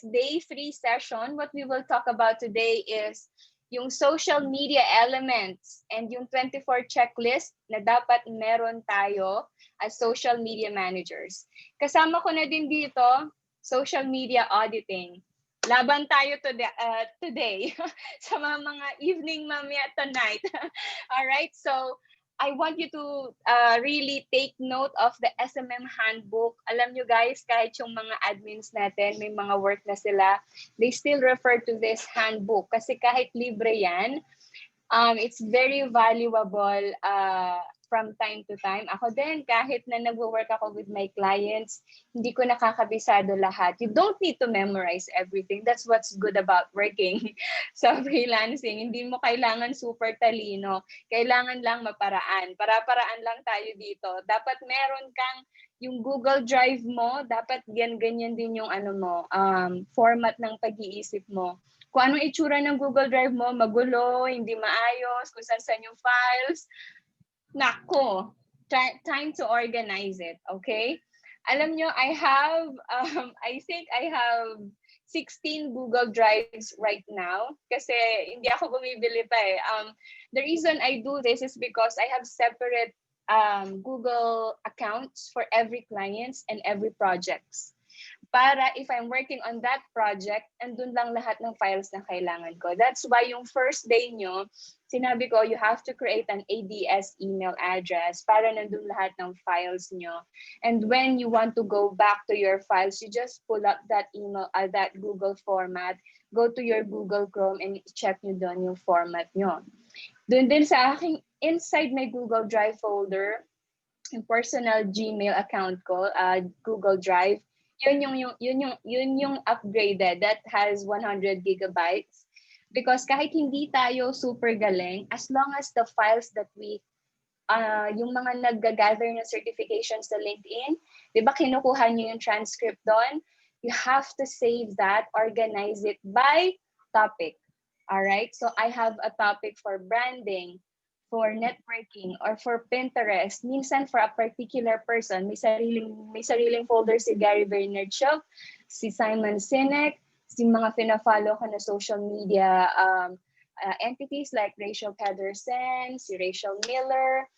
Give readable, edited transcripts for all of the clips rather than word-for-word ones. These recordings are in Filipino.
day 3 session, what we will talk about today is yung social media elements and yung 24 checklist na dapat meron tayo as social media managers. Kasama ko na din dito, social media auditing. Laban tayo today sa mga evening mamaya tonight. All right, so I want you to really take note of the SMM handbook. Alam nyo guys, kahit yung mga admins natin, may mga work na sila, they still refer to this handbook. Kasi kahit libre yan, it's very valuable from time to time. Ako din, kahit na nag-work ako with my clients, hindi ko nakakabisado lahat. You don't need to memorize everything. That's what's good about working sa freelancing. Hindi mo kailangan super talino. Kailangan lang maparaan. Para-paraan lang tayo dito. Dapat meron kang yung Google Drive mo, dapat ganyan din yung format ng pag-iisip mo. Kung anong itsura ng Google Drive mo, magulo, hindi maayos, kung saan yung files, nako, time to organize it, okay? Alam nyo, I think I have 16 Google Drives right now kasi hindi ako bumibili pa eh. The reason I do this is because I have separate Google accounts for every clients and every projects. Para if I'm working on that project, andun lang lahat ng files na kailangan ko. That's why yung first day nyo, sinabi ko, you have to create an ADS email address para nandun lahat ng files nyo. And when you want to go back to your files, you just pull up that email, that Google format, go to your Google Chrome and check nyo doon yung format nyo. Doon din sa aking, inside my Google Drive folder, yung personal Gmail account ko, Google Drive, yun yung upgraded that has 100 gigabytes because kahit hindi tayo super galing, as long as the files that we yung mga nag-gather ng certifications sa LinkedIn, di ba kinukuha niyo yung transcript doon, you have to save that, organize it by topic. All right, so I have a topic for branding, for networking, or for Pinterest. Minsan for a particular person, may sariling folder si Gary Vaynerchuk, si Simon Sinek, si mga pina-follow ko na social media entities like Rachel Pedersen, si Rachel Miller,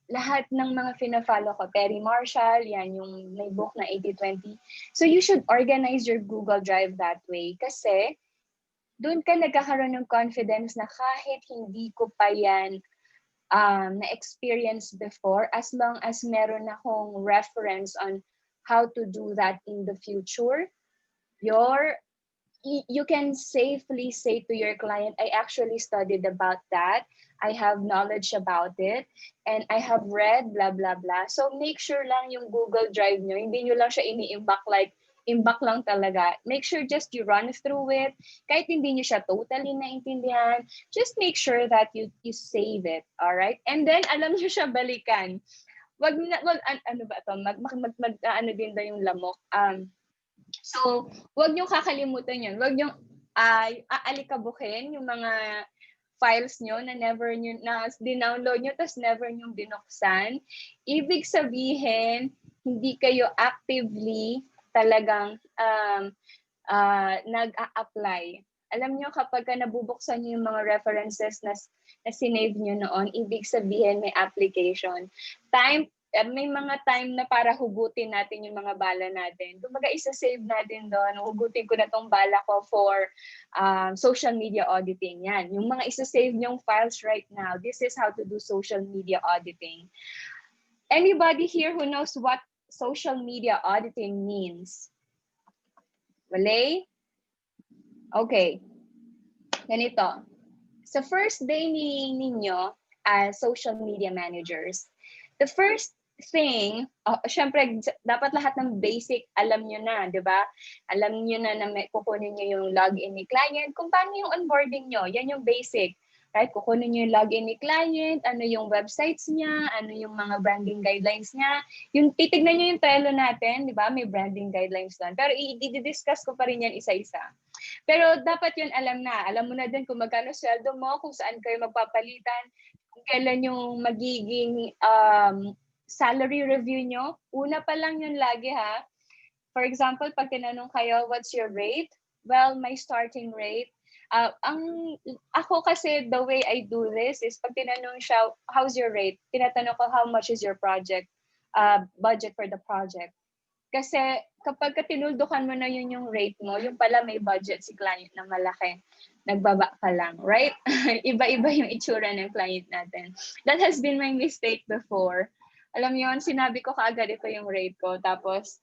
lahat ng mga pina-follow ko, Terry Marshall, yan yung may book na 80-20. So you should organize your Google Drive that way kasi doon ka nagkakaroon ng confidence na kahit hindi ko pa yan na-experience before, as long as meron akong reference on how to do that in the future, you can safely say to your client, I actually studied about that, I have knowledge about it, and I have read blah, blah, blah. So make sure lang yung Google Drive nyo, hindi nyo lang siya ini-imbak like, imbak lang talaga. Make sure just you run through it. Kahit hindi nyo siya totally naintindihan, just make sure that you save it. All right? And then, alam nyo siya balikan. Ano ba ito? Ano din daw yung lamok. So, wag nyo kakalimutan yun. Wag nyo aalikabukin yung mga files nyo na never nyo, na dinownload nyo, tapos never nyo binuksan. Ibig sabihin, hindi kayo actively talagang nag-a-apply. Alam nyo, kapag nabubuksan nyo yung mga references na sinave nyo noon, ibig sabihin may application. May mga time na para hugutin natin yung mga bala natin. Kumbaga, isa-save natin doon. Hugutin ko na tong bala ko for social media auditing. Yan. Yung mga isa-save nyong files right now, this is how to do social media auditing. Anybody here who knows what social media auditing means? Wale? Okay. Ganito. Sa first day ninyo as social media managers, the first thing, syempre, dapat lahat ng basic alam nyo na, di ba? Alam nyo na may kukunin nyo yung login ni client, kung paano yung onboarding nyo, yan yung basic. Right? Kukunin nyo yung login ni client, ano yung websites niya, ano yung mga branding guidelines niya. Yung titignan nyo yung Trello natin, di ba? May branding guidelines doon. Pero i-discuss ko pa rin yan isa-isa. Pero dapat yun alam na. Alam mo na din kung magkano sweldo mo, kung saan kayo magpapalitan, kung kailan yung magiging salary review nyo. Una pa lang yun lagi ha. For example, pag tinanong kayo, what's your rate? Well, my starting rate, ako kasi the way I do this is pag tinanong siya, how's your rate? Tinatanong ko, how much is your project, budget for the project? Kasi kapag tinuldukan mo na yun yung rate mo, yung pala may budget si client na malaki, nagbaba ka lang, right? Iba-iba yung itsura ng client natin. That has been my mistake before. Alam mo yun, sinabi ko kaagad ito yung rate ko. Tapos,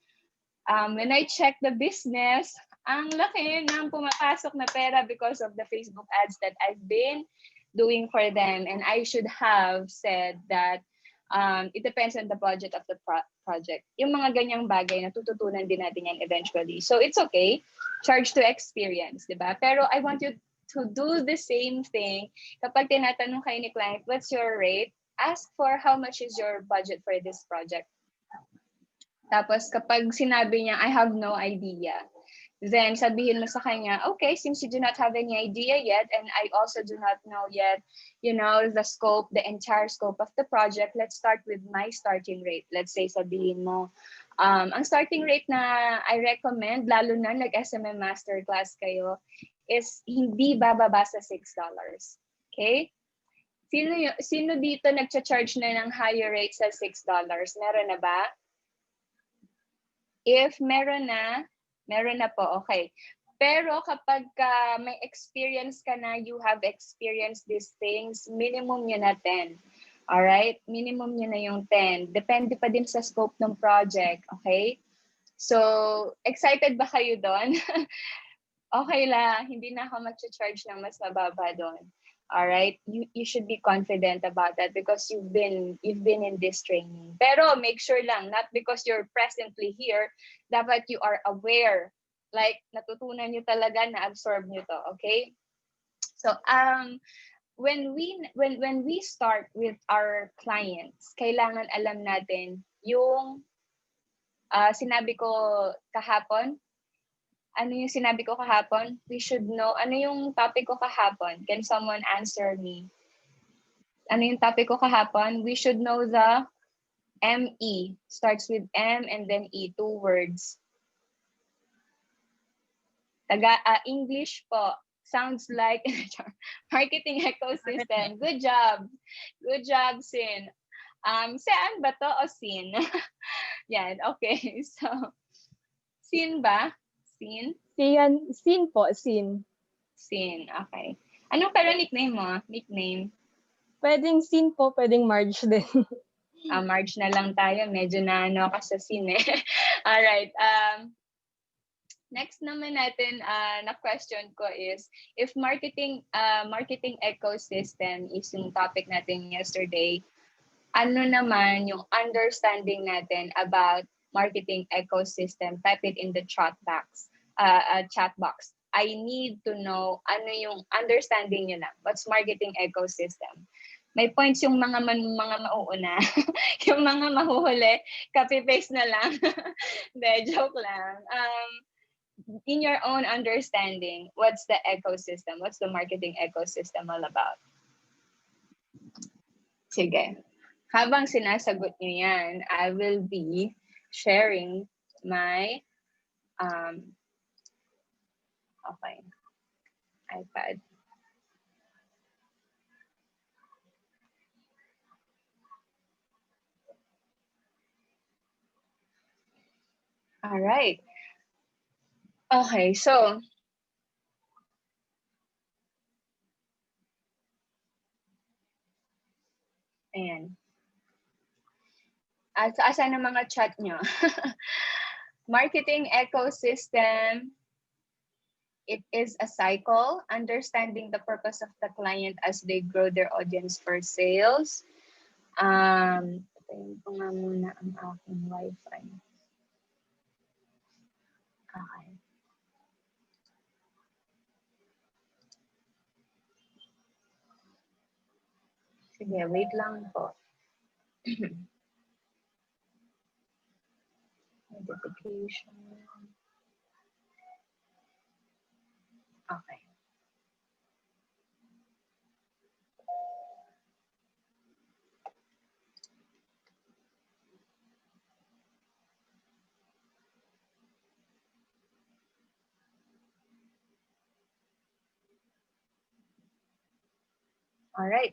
when I check the business, ang laki ng pumapasok na pera because of the Facebook ads that I've been doing for them. And I should have said that it depends on the budget of the project. Yung mga ganyang bagay, natututunan din natin yan eventually. So it's okay. Charge to experience, di ba? Pero I want you to do the same thing. Kapag tinatanong kayo ni client, what's your rate? Ask for how much is your budget for this project. Tapos kapag sinabi niya, I have no idea, then sabihin mo sa kanya, okay, since you do not have any idea yet, and I also do not know yet, the scope, the entire scope of the project, let's start with my starting rate. Let's say, sabihin mo, ang starting rate na I recommend, lalo na nag-SMM Masterclass kayo, is hindi bababa sa $6. Okay? Sino dito nagcha-charge na ng higher rate sa $6? Meron na ba? If meron na po, okay. Pero kapag may experience ka na, you have experienced these things, minimum yun na 10. Alright? Minimum yun na yung 10. Depende pa din sa scope ng project, okay? So, excited ba kayo doon? Okay lang, hindi na ako mag-charge ng mas mababa doon. Alright? You should be confident about that because you've been in this training. Pero make sure lang, not because you're presently here, dapat you are aware. Like, natutunan nyo talaga, na-absorb nyo to, okay? So, when we start with our clients, kailangan alam natin yung sinabi ko kahapon. Ano yung sinabi ko kahapon? We should know. Ano yung topic ko kahapon? Can someone answer me? Ano yung topic ko kahapon? We should know the ME. Starts with M and then E. 2 words. English po. Sounds like marketing ecosystem. Good job. Good job, Sin. Saan ba to o Sin? Yan, okay. So, Sin ba? Sin? Sin po, Sin. Sin, okay. Anong pero nickname mo? Nickname? Pwedeng Sin po, pwedeng Marge din. Marge na lang tayo. Medyo na ka sa Sin eh. Alright. Next naman natin na question ko is, if marketing ecosystem is yung topic natin yesterday, ano naman yung understanding natin about marketing ecosystem? Type it in the chat box. I need to know ano yung understanding nyo na. What's marketing ecosystem? May points yung mga mauuna. Yung mga mahuhuli, copy-paste na lang. Hindi, joke lang. In your own understanding, what's the ecosystem? What's the marketing ecosystem all about? Sige. Habang sinasagot nyo yan, I will be sharing my iPad. All right. Okay, so ayan. Asan ang mga chat nyo? Marketing ecosystem, it is a cycle, understanding the purpose of the client as they grow their audience for sales. Patayin ko nga muna ang aking Wi-Fi. Okay. Sige, wait lang po. Notification. Okay. All right.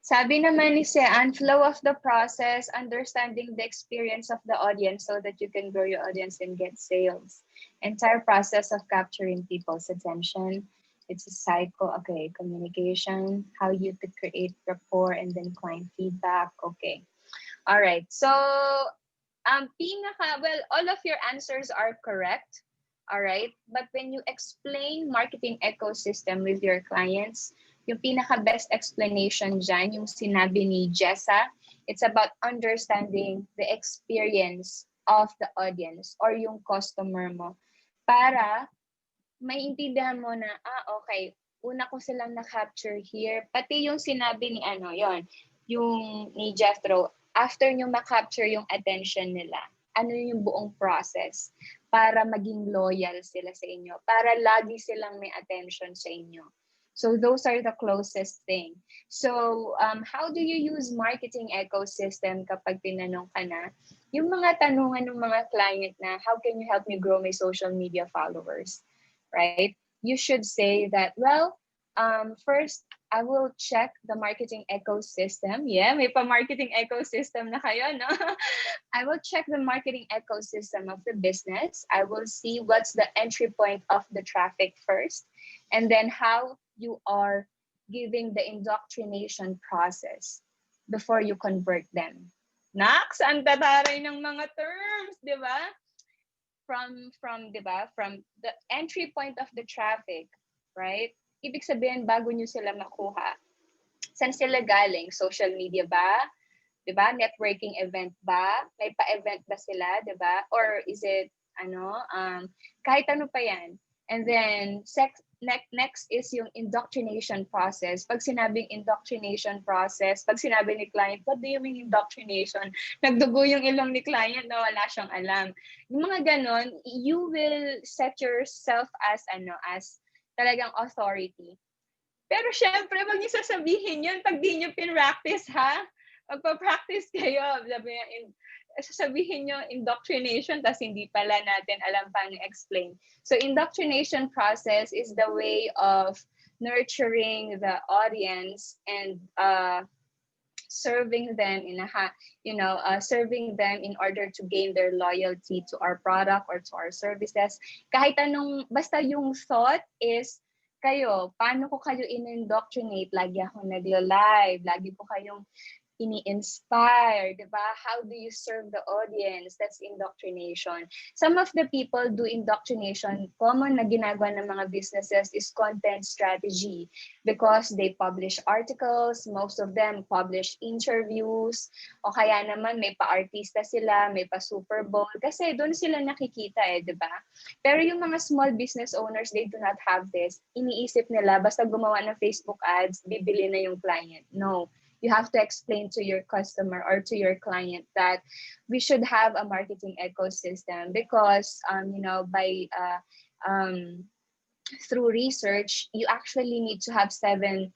Sabi naman ni Sean, flow of the process, understanding the experience of the audience so that you can grow your audience and get sales. Entire process of capturing people's attention. It's a cycle. Okay, communication, how you to create rapport and then client feedback. Okay. All right. So, well, all of your answers are correct. All right. But when you explain marketing ecosystem with your clients, yung pinaka-best explanation dyan, yung sinabi ni Jessa, it's about understanding the experience of the audience or yung customer mo para maintindihan mo na, okay, una ko silang na-capture here. Pati yung sinabi ni yung ni Jethro, after nyo ma-capture yung attention nila, ano yung buong process para maging loyal sila sa inyo, para lagi silang may attention sa inyo. So those are the closest thing. So how do you use marketing ecosystem kapag tinanong ka na? Yung mga tanungan ng mga client na, how can you help me grow my social media followers? Right? You should say that, well, first, I will check the marketing ecosystem. Yeah, may pa-marketing ecosystem na kayo, no? I will check the marketing ecosystem of the business. I will see what's the entry point of the traffic first, and then how you are giving the indoctrination process before you convert them. Nax, ang tataray ng mga terms, di ba? From 'di ba, from the entry point of the traffic, right? Ibig sabihin bago nyo sila makuha, saan sila galing? Social media ba? 'Di ba? Networking event ba? May pa-event ba sila, 'di ba? Or is it kahit ano pa 'yan. And then next is yung indoctrination process. Pag sinabing indoctrination process, pag sinabi ni client, what do you mean indoctrination? Nagdugo yung ilong ni client na wala siyang alam. Yung mga ganon, you will set yourself as talagang authority. Pero syempre, wag niyo sasabihin yun pag di niyo pinractice, ha? Magpa-practice kayo. Sasabihin nyo indoctrination, tas hindi pala natin alam paano explain. So indoctrination process is the way of nurturing the audience and serving them serving them in order to gain their loyalty to our product or to our services. Kahit basta yung thought is, paano ko kayo in-indoctrinate? Lagi ako nagla-live, lagi ko kayong ini-inspire, di ba? How do you serve the audience? That's indoctrination. Some of the people do indoctrination. Common na ginagawa ng mga businesses is content strategy because they publish articles, most of them publish interviews, o kaya naman may pa-artista sila, may pa-Super Bowl, kasi doon sila nakikita di ba? Pero yung mga small business owners, they do not have this. Iniisip nila, basta gumawa ng Facebook ads, bibili na yung client. No. You have to explain to your customer or to your client that we should have a marketing ecosystem because, through research, you actually need to have 7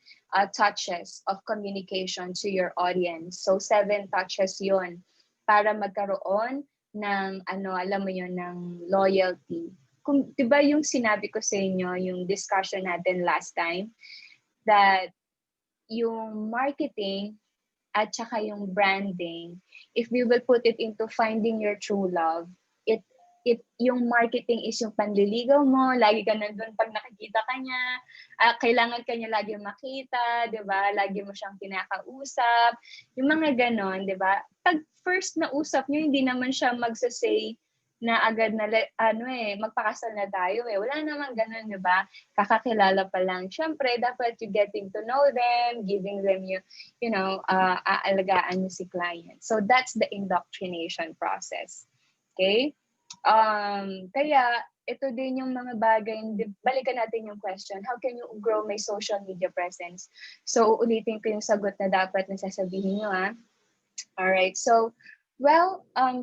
touches of communication to your audience. So 7 touches yon para magkaroon ng, alam mo yon, ng loyalty. Kung, diba yung sinabi ko sa inyo, yung discussion natin last time, that yung marketing at saka yung branding, if we will put it into finding your true love, yung marketing is yung panliligaw mo, lagi ka nandun pag nakikita ka niya, kailangan ka niya lagi makita, di ba? Lagi mo siyang kinakausap, yung mga ganon, di ba? Pag first na usap niyo, hindi naman siya magsasay na agad na magpakasal na tayo Wala naman ganun, di ba? Kakakilala pa lang. Siyempre, dapat you getting to know them, giving them aalagaan niyo si client. So that's the indoctrination process. Okay? Kaya ito din yung mga bagay, balikan natin yung question, how can you grow my social media presence? So ulitin ko yung sagot na dapat na sasabihin nyo Alright, so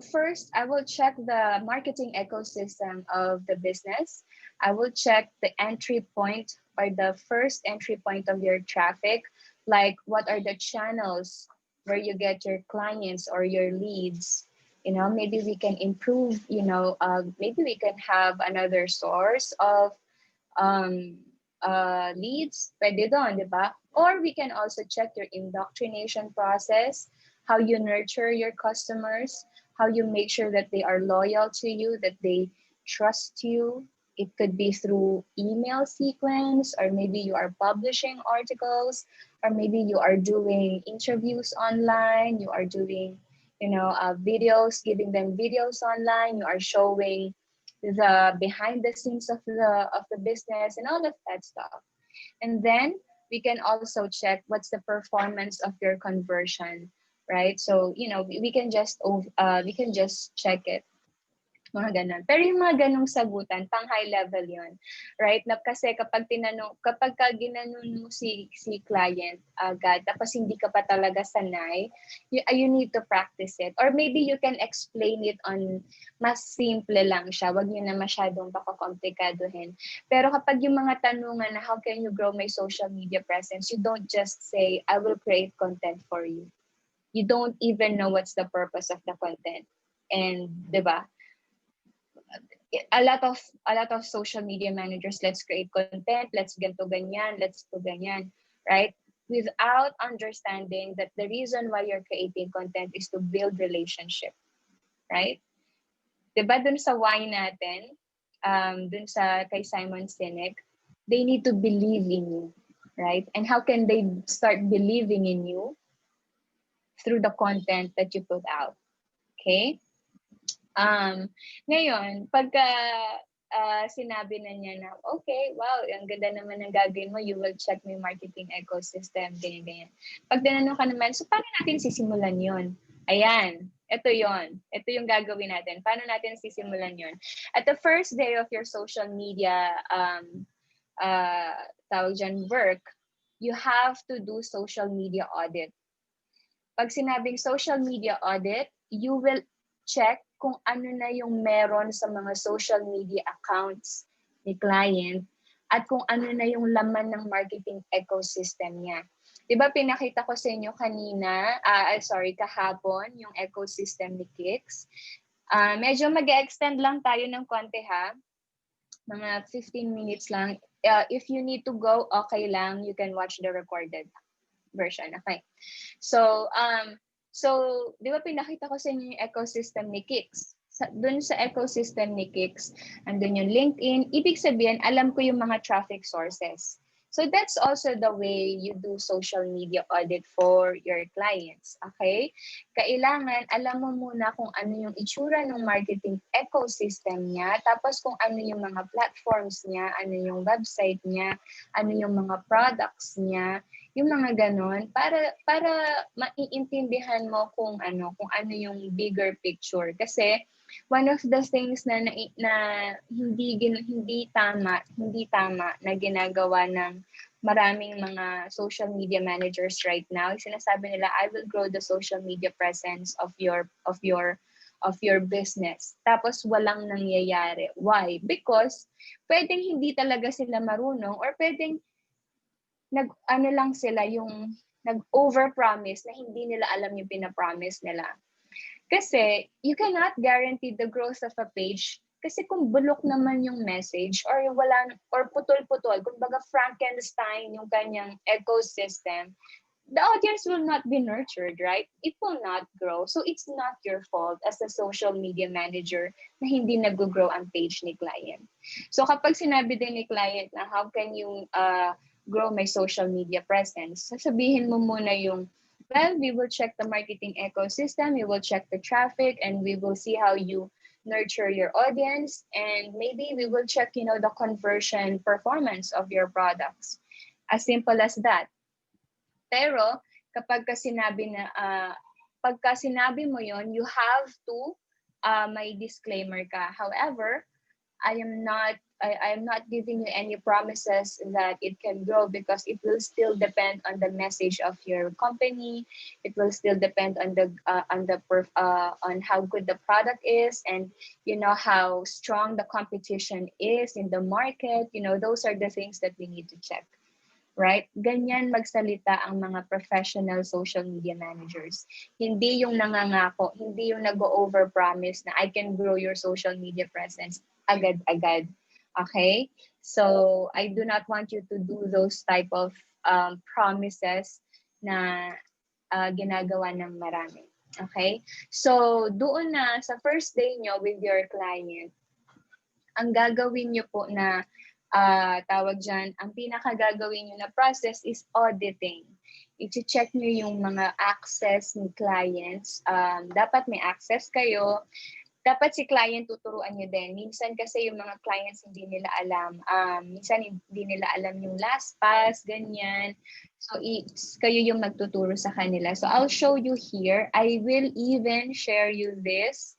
first, I will check the marketing ecosystem of the business. I will check the entry point or the first entry point of your traffic, like what are the channels where you get your clients or your leads. Maybe we can improve, maybe we can have another source of leads, pwede doon, di ba? Or we can also check your indoctrination process, how you nurture your customers, how you make sure that they are loyal to you, that they trust you. It could be through email sequence, or maybe you are publishing articles, or maybe you are doing interviews online, you are doing, videos, giving them videos online, you are showing the behind the scenes of the business and all of that stuff. And then we can also check what's the performance of your conversion, right? So we can just check it, mga gano'n. Pero yung mga ganong sagutan, pang high level yon, right? Na kasi kapag ka ginanong mo si client agad, tapos hindi ka pa talaga sanay, you need to practice it. Or maybe you can explain it on mas simple lang siya. Wag niyo na masyadong pakakomplikaduhin. Pero kapag yung mga tanungan na how can you grow my social media presence, you don't just say, I will create content for you. You don't even know what's the purpose of the content. And, di ba? A lot of social media managers, let's create content, let's ganto ganyan, let's do ganyan, right? Without understanding that the reason why you're creating content is to build relationship, right? Diba dun sa why natin, dun sa kay Simon Sinek, they need to believe in you, right? And how can they start believing in you? Through the content that you put out, okay? Ngayon, pagka sinabi na niya na, okay, wow, ang ganda naman ng gagawin mo, you will check my marketing ecosystem, ganyan. Pag tinanong ka naman, so paano natin sisimulan yon? Ayan, ito yon. Ito yung gagawin natin. Paano natin sisimulan yon? At the first day of your social media tawag dyan, work, you have to do social media audit. Pag sinabing social media audit, you will check kung ano na yung meron sa mga social media accounts ni client at kung ano na yung laman ng marketing ecosystem niya. Diba pinakita ko sa inyo kanina, kahapon, yung ecosystem ni Kicks. Medyo mag-extend lang tayo ng konti ha. Mga 15 minutes lang. If you need to go, okay lang. You can watch the recorded version. Okay. So, di ba pinakita ko sa inyo yung ecosystem ni Kicks? Doon sa ecosystem ni Kicks, andun yung LinkedIn. Ibig sabihin, alam ko yung mga traffic sources. So that's also the way you do social media audit for your clients. Okay? Kailangan alam mo muna kung ano yung itsura ng marketing ecosystem niya, tapos kung ano yung mga platforms niya, ano yung website niya, ano yung mga products niya, yung mga ganon, para maiintindihan mo kung ano yung bigger picture. Kasi one of the things na hindi tama na ginagawa ng maraming mga social media managers right now, sinasabi nila, I will grow the social media presence of your business. Tapos walang nangyayari. Why? Because pwedeng hindi talaga sila marunong, or pwedeng nag-overpromise na hindi nila alam yung pinapromise nila. Kasi you cannot guarantee the growth of a page kasi kung bulok naman yung message or putol-putol, kumbaga Frankenstein yung kanyang ecosystem, the audience will not be nurtured, right? It will not grow. So it's not your fault as a social media manager na hindi nag-grow ang page ni client. So kapag sinabi din ni client na how can you grow my social media presence, sasabihin mo muna yung, well, we will check the marketing ecosystem, we will check the traffic, and we will see how you nurture your audience, and maybe we will check, the conversion performance of your products. As simple as that. Pero kapag pagka sinabi mo yon, you have to may disclaimer ka. However, I am not giving you any promises that it can grow because it will still depend on the message of your company. It will still depend on on how good the product is, and how strong the competition is in the market. Those are the things that we need to check. Right? Ganyan magsalita ang mga professional social media managers. Hindi yung nangangako, hindi yung nag-overpromise na I can grow your social media presence agad-agad. Okay? So I do not want you to do those type of promises na ginagawa ng marami. Okay? So doon na sa first day nyo with your client, ang gagawin nyo po na tawag dyan, ang pinakagagawin nyo na process is auditing. I-check nyo yung mga access ni clients. Dapat may access kayo. Dapat si client tuturuan nyo din. Minsan kasi yung mga clients hindi nila alam. Minsan hindi nila alam yung last pass, ganyan. So, kayo yung magtuturo sa kanila. So, I'll show you here. I will even share you this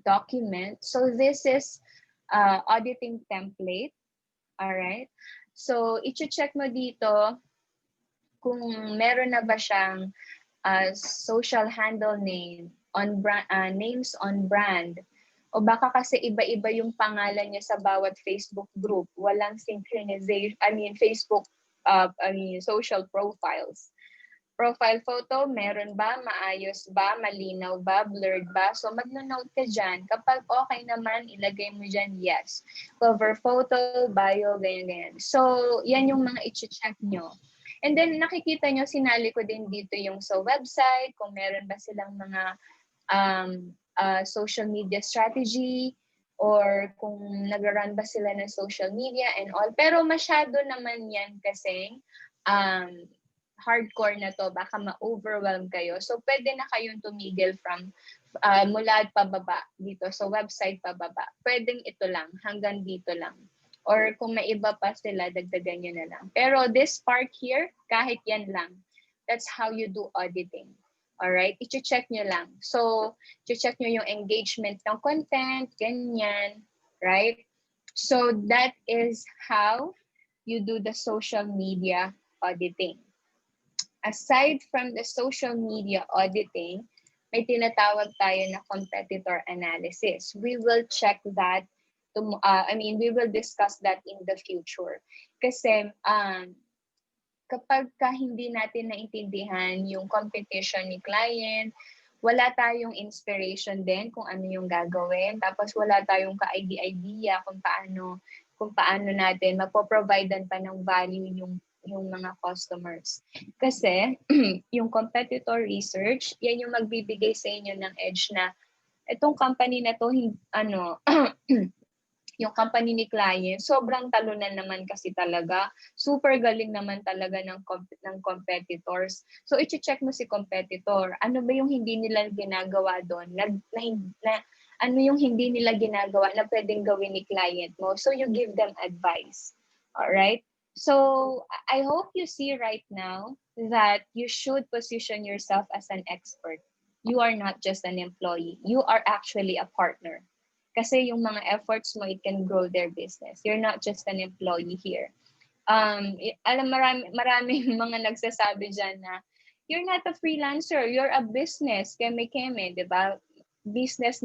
document. So, this is auditing template. Alright? So, i-check mo dito kung meron na ba siyang social handle name on brand, names on brand, o baka kasi iba-iba yung pangalan niya sa bawat Facebook group, walang synchronization, Facebook social profiles. Profile photo, meron ba, maayos ba, malinaw ba, blurred ba? So magno-note ka dyan. Kapag okay naman, ilagay mo dyan yes. Cover photo, bio, ganyan. So yan yung mga i-check nyo. And then nakikita nyo, sinali ko din dito yung sa website, kung meron ba silang mga social media strategy, or kung nag-run ba sila ng social media and all. Pero masyado naman yan kasi hardcore na to, baka ma-overwhelm kayo. So pwede na kayong tumigil from mula pababa dito sa website pababa. Pwedeng ito lang, hanggang dito lang. Or kung may iba pa sila, dagdagan nyo na lang. Pero this part here, kahit yan lang. That's how you do auditing. Alright? I-check nyo lang. So, i-check nyo yung engagement ng content, ganyan. Right? So, that is how you do the social media auditing. Aside from the social media auditing, may tinatawag tayo na competitor analysis. We will check that. We will discuss that in the future. Kasi kapag hindi natin naintindihan yung competition ni client, wala tayong inspiration din kung ano yung gagawin. Tapos wala tayong ka-idea kung paano natin mapoprovidean pa ng value yung mga customers. Kasi yung competitor research, yan yung magbibigay sa inyo ng edge na itong company na to, yung company ni client, sobrang talunan naman kasi talaga. Super galing naman talaga ng competitors. So, i-check mo si competitor. Ano ba yung hindi nila ginagawa doon? Ano yung hindi nila ginagawa na pwedeng gawin ni client mo? So, you give them advice. Alright? So, I hope you see right now that you should position yourself as an expert. You are not just an employee. You are actually a partner. Kasi yung mga efforts mo, it can grow their business. You're not just an employee here. Maraming mga nagsasabi dyan na, you're not a freelancer, you're a business, keme-keme, di ba? Business,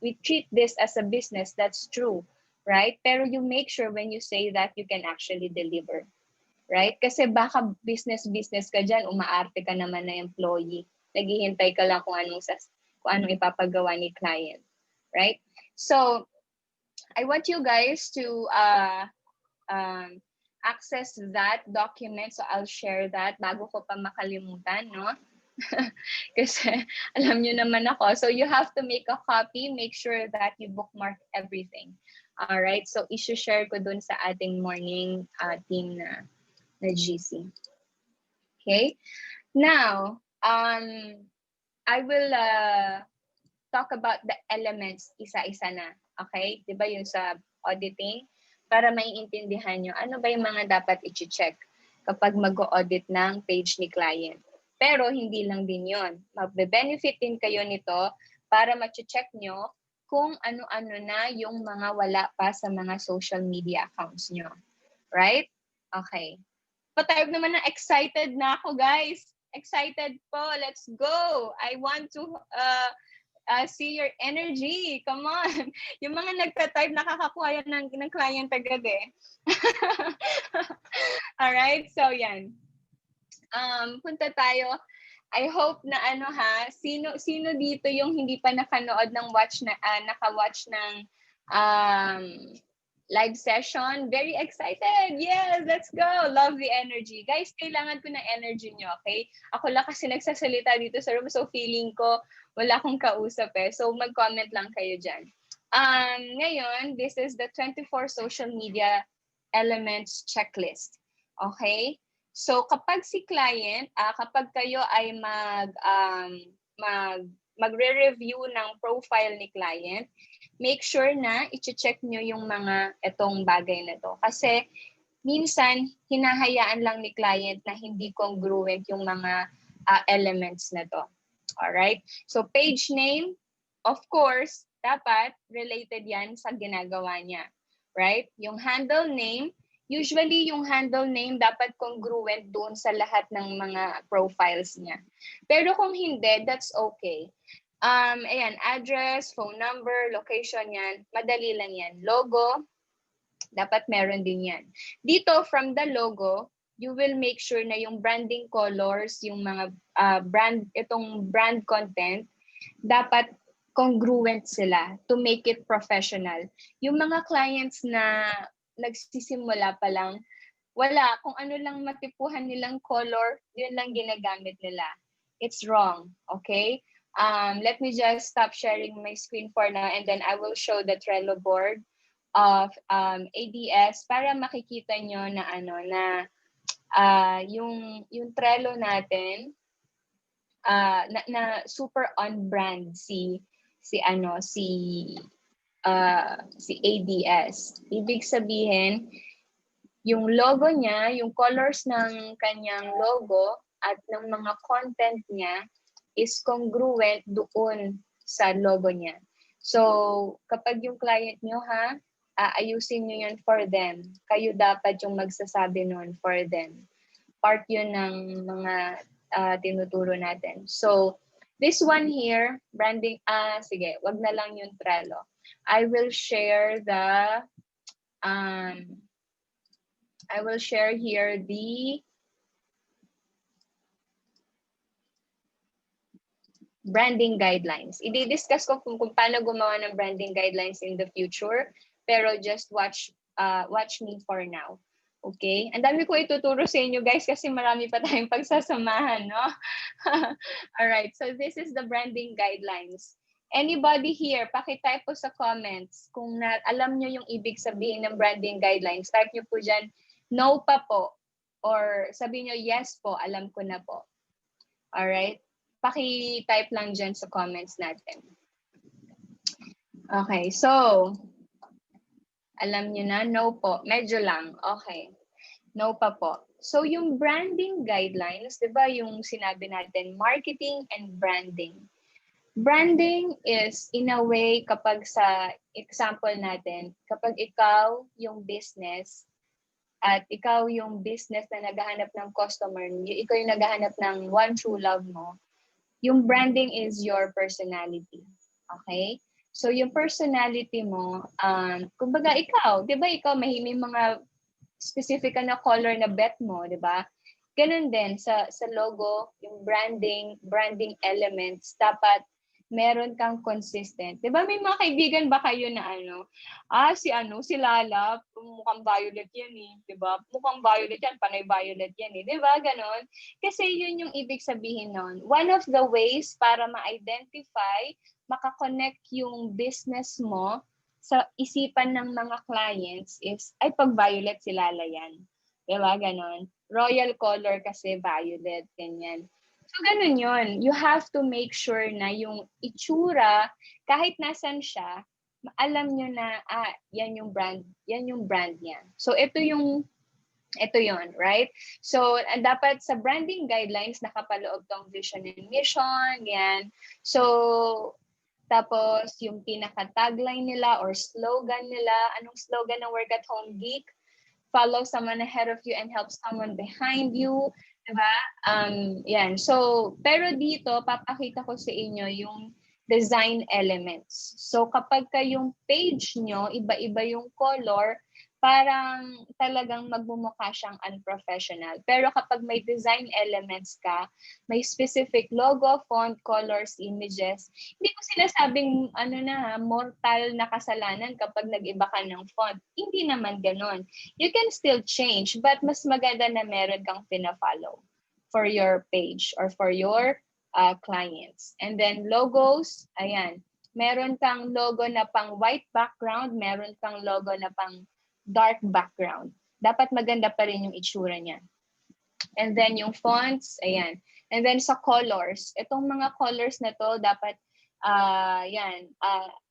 we treat this as a business, that's true, right? Pero you make sure when you say that, you can actually deliver, right? Kasi baka business ka dyan, umaarte ka naman na employee. Naghihintay ka lang kung anong ipapagawa ni client. Right? So, I want you guys to access that document. So, I'll share that bago ko pa makalimutan, no? Kasi alam nyo naman ako. So, you have to make a copy. Make sure that you bookmark everything. Alright? So, isi-share ko dun sa ating morning team na GC. Okay? Now, I will talk about the elements isa-isa na. Okay? Diba yun sa auditing? Para maiintindihan nyo, ano ba yung mga dapat i-check kapag mag-audit ng page ni client. Pero hindi lang din yun. Magbe-benefit din kayo nito para ma-check nyo kung ano-ano na yung mga wala pa sa mga social media accounts nyo. Right? Okay. Patawag naman na excited na ako, guys. Excited po. Let's go. I want to see your energy. Come on. Yung mga nagta-type, nakakakuha yan ng client agad eh. Alright, so yan. Punta tayo. I hope na sino dito yung hindi pa nakanood ng naka-watch ng live session. Very excited. Yes, let's go. Love the energy. Guys, kailangan ko ng energy nyo, okay? Ako lang kasi nagsasalita dito sa room, so feeling ko wala akong kausap eh. So mag-comment lang kayo dyan. Ngayon, this is the 24 social media elements checklist. Okay? So kapag si client, kapag kayo ay magre-review ng profile ni client, make sure na i-check nyo yung mga itong bagay na to. Kasi minsan, hinahayaan lang ni client na hindi congruent yung mga elements na to. Alright? So page name, of course, dapat related yan sa ginagawa niya. Right? Yung handle name, usually yung handle name dapat congruent doon sa lahat ng mga profiles niya. Pero kung hindi, that's okay. Ayan, address, phone number, location yan. Madali lang yan. Logo, dapat meron din yan. Dito, from the logo, you will make sure na yung branding colors, yung mga itong brand content, dapat congruent sila to make it professional. Yung mga clients na nagsisimula pa lang, wala, kung ano lang matipuhan nilang color, yun lang ginagamit nila. It's wrong, okay? Let me just stop sharing my screen for now and then I will show the Trello board of ADS para makikita nyo na yung Trello natin na super on brand si ADS. Ibig sabihin, yung logo niya, yung colors ng kanyang logo at ng mga content niya is congruent doon sa logo niya. So, kapag yung client nyo ayusin nyo yun for them. Kayo dapat yung magsasabi nun for them. Part yun ng mga tinuturo natin. So, this one here, branding, sige, wag na lang yung Trello. I will share here the branding guidelines. I-discuss ko kung paano gumawa ng branding guidelines in the future, pero just watch me for now. Okay? Ang dami ko ituturo sa inyo guys kasi marami pa tayong pagsasamahan, no? Alright, so this is the branding guidelines. Anybody here, pakitype po sa comments kung alam nyo yung ibig sabihin ng branding guidelines. Type nyo po dyan, no pa po. Or sabihin nyo, yes po, alam ko na po. Alright? Paki-type lang dyan sa comments natin. Okay, so, alam nyo na, no po. Medyo lang. Okay. No pa po. So, yung branding guidelines, di ba yung sinabi natin, marketing and branding. Branding is, in a way, kapag sa example natin, kapag ikaw yung business, at ikaw yung business na naghahanap ng customer, ikaw yung naghahanap ng one true love mo, yung branding is your personality. Okay? So, yung personality mo, kumbaga ikaw, di ba ikaw may mga specific na color na bet mo, di ba? Ganun din sa logo, yung branding elements, dapat meron kang consistent. Di ba may mga kaibigan ba kayo na si Lala, mukhang violet yan eh. Di ba? Mukhang violet yan, panay violet yan eh. Di ba? Ganon. Kasi yun yung ibig sabihin nun. One of the ways para ma-identify, makakonect yung business mo sa isipan ng mga clients is, ay pag violet si Lala yan. Di ba? Ganon. Royal color kasi violet, ganyan. So, ganun yun. You have to make sure na yung itsura, kahit nasan siya, alam nyo na, yan yung brand niya. So, ito yun, right? So, dapat sa branding guidelines, nakapaloob tong vision and mission, yan. So, tapos, yung pinaka-tagline nila or slogan nila, anong slogan ng Work at Home Geek? Follow someone ahead of you and help someone behind you. Diba? Yan. So, pero dito, papakita ko sa inyo yung design elements. So kapag yung page nyo, iba-iba yung color, parang talagang magmumukha siyang unprofessional. Pero kapag may design elements ka, may specific logo, font, colors, images, hindi ko sinasabing mortal na kasalanan kapag nag-iba ka ng font. Hindi naman ganon. You can still change, but mas maganda na meron kang pina-follow for your page or for your clients. And then logos, ayan. Meron kang logo na pang white background, meron kang logo na pang dark background. Dapat maganda pa rin yung itsura niya. And then yung fonts, ayan. And then sa colors, itong mga colors na to, dapat,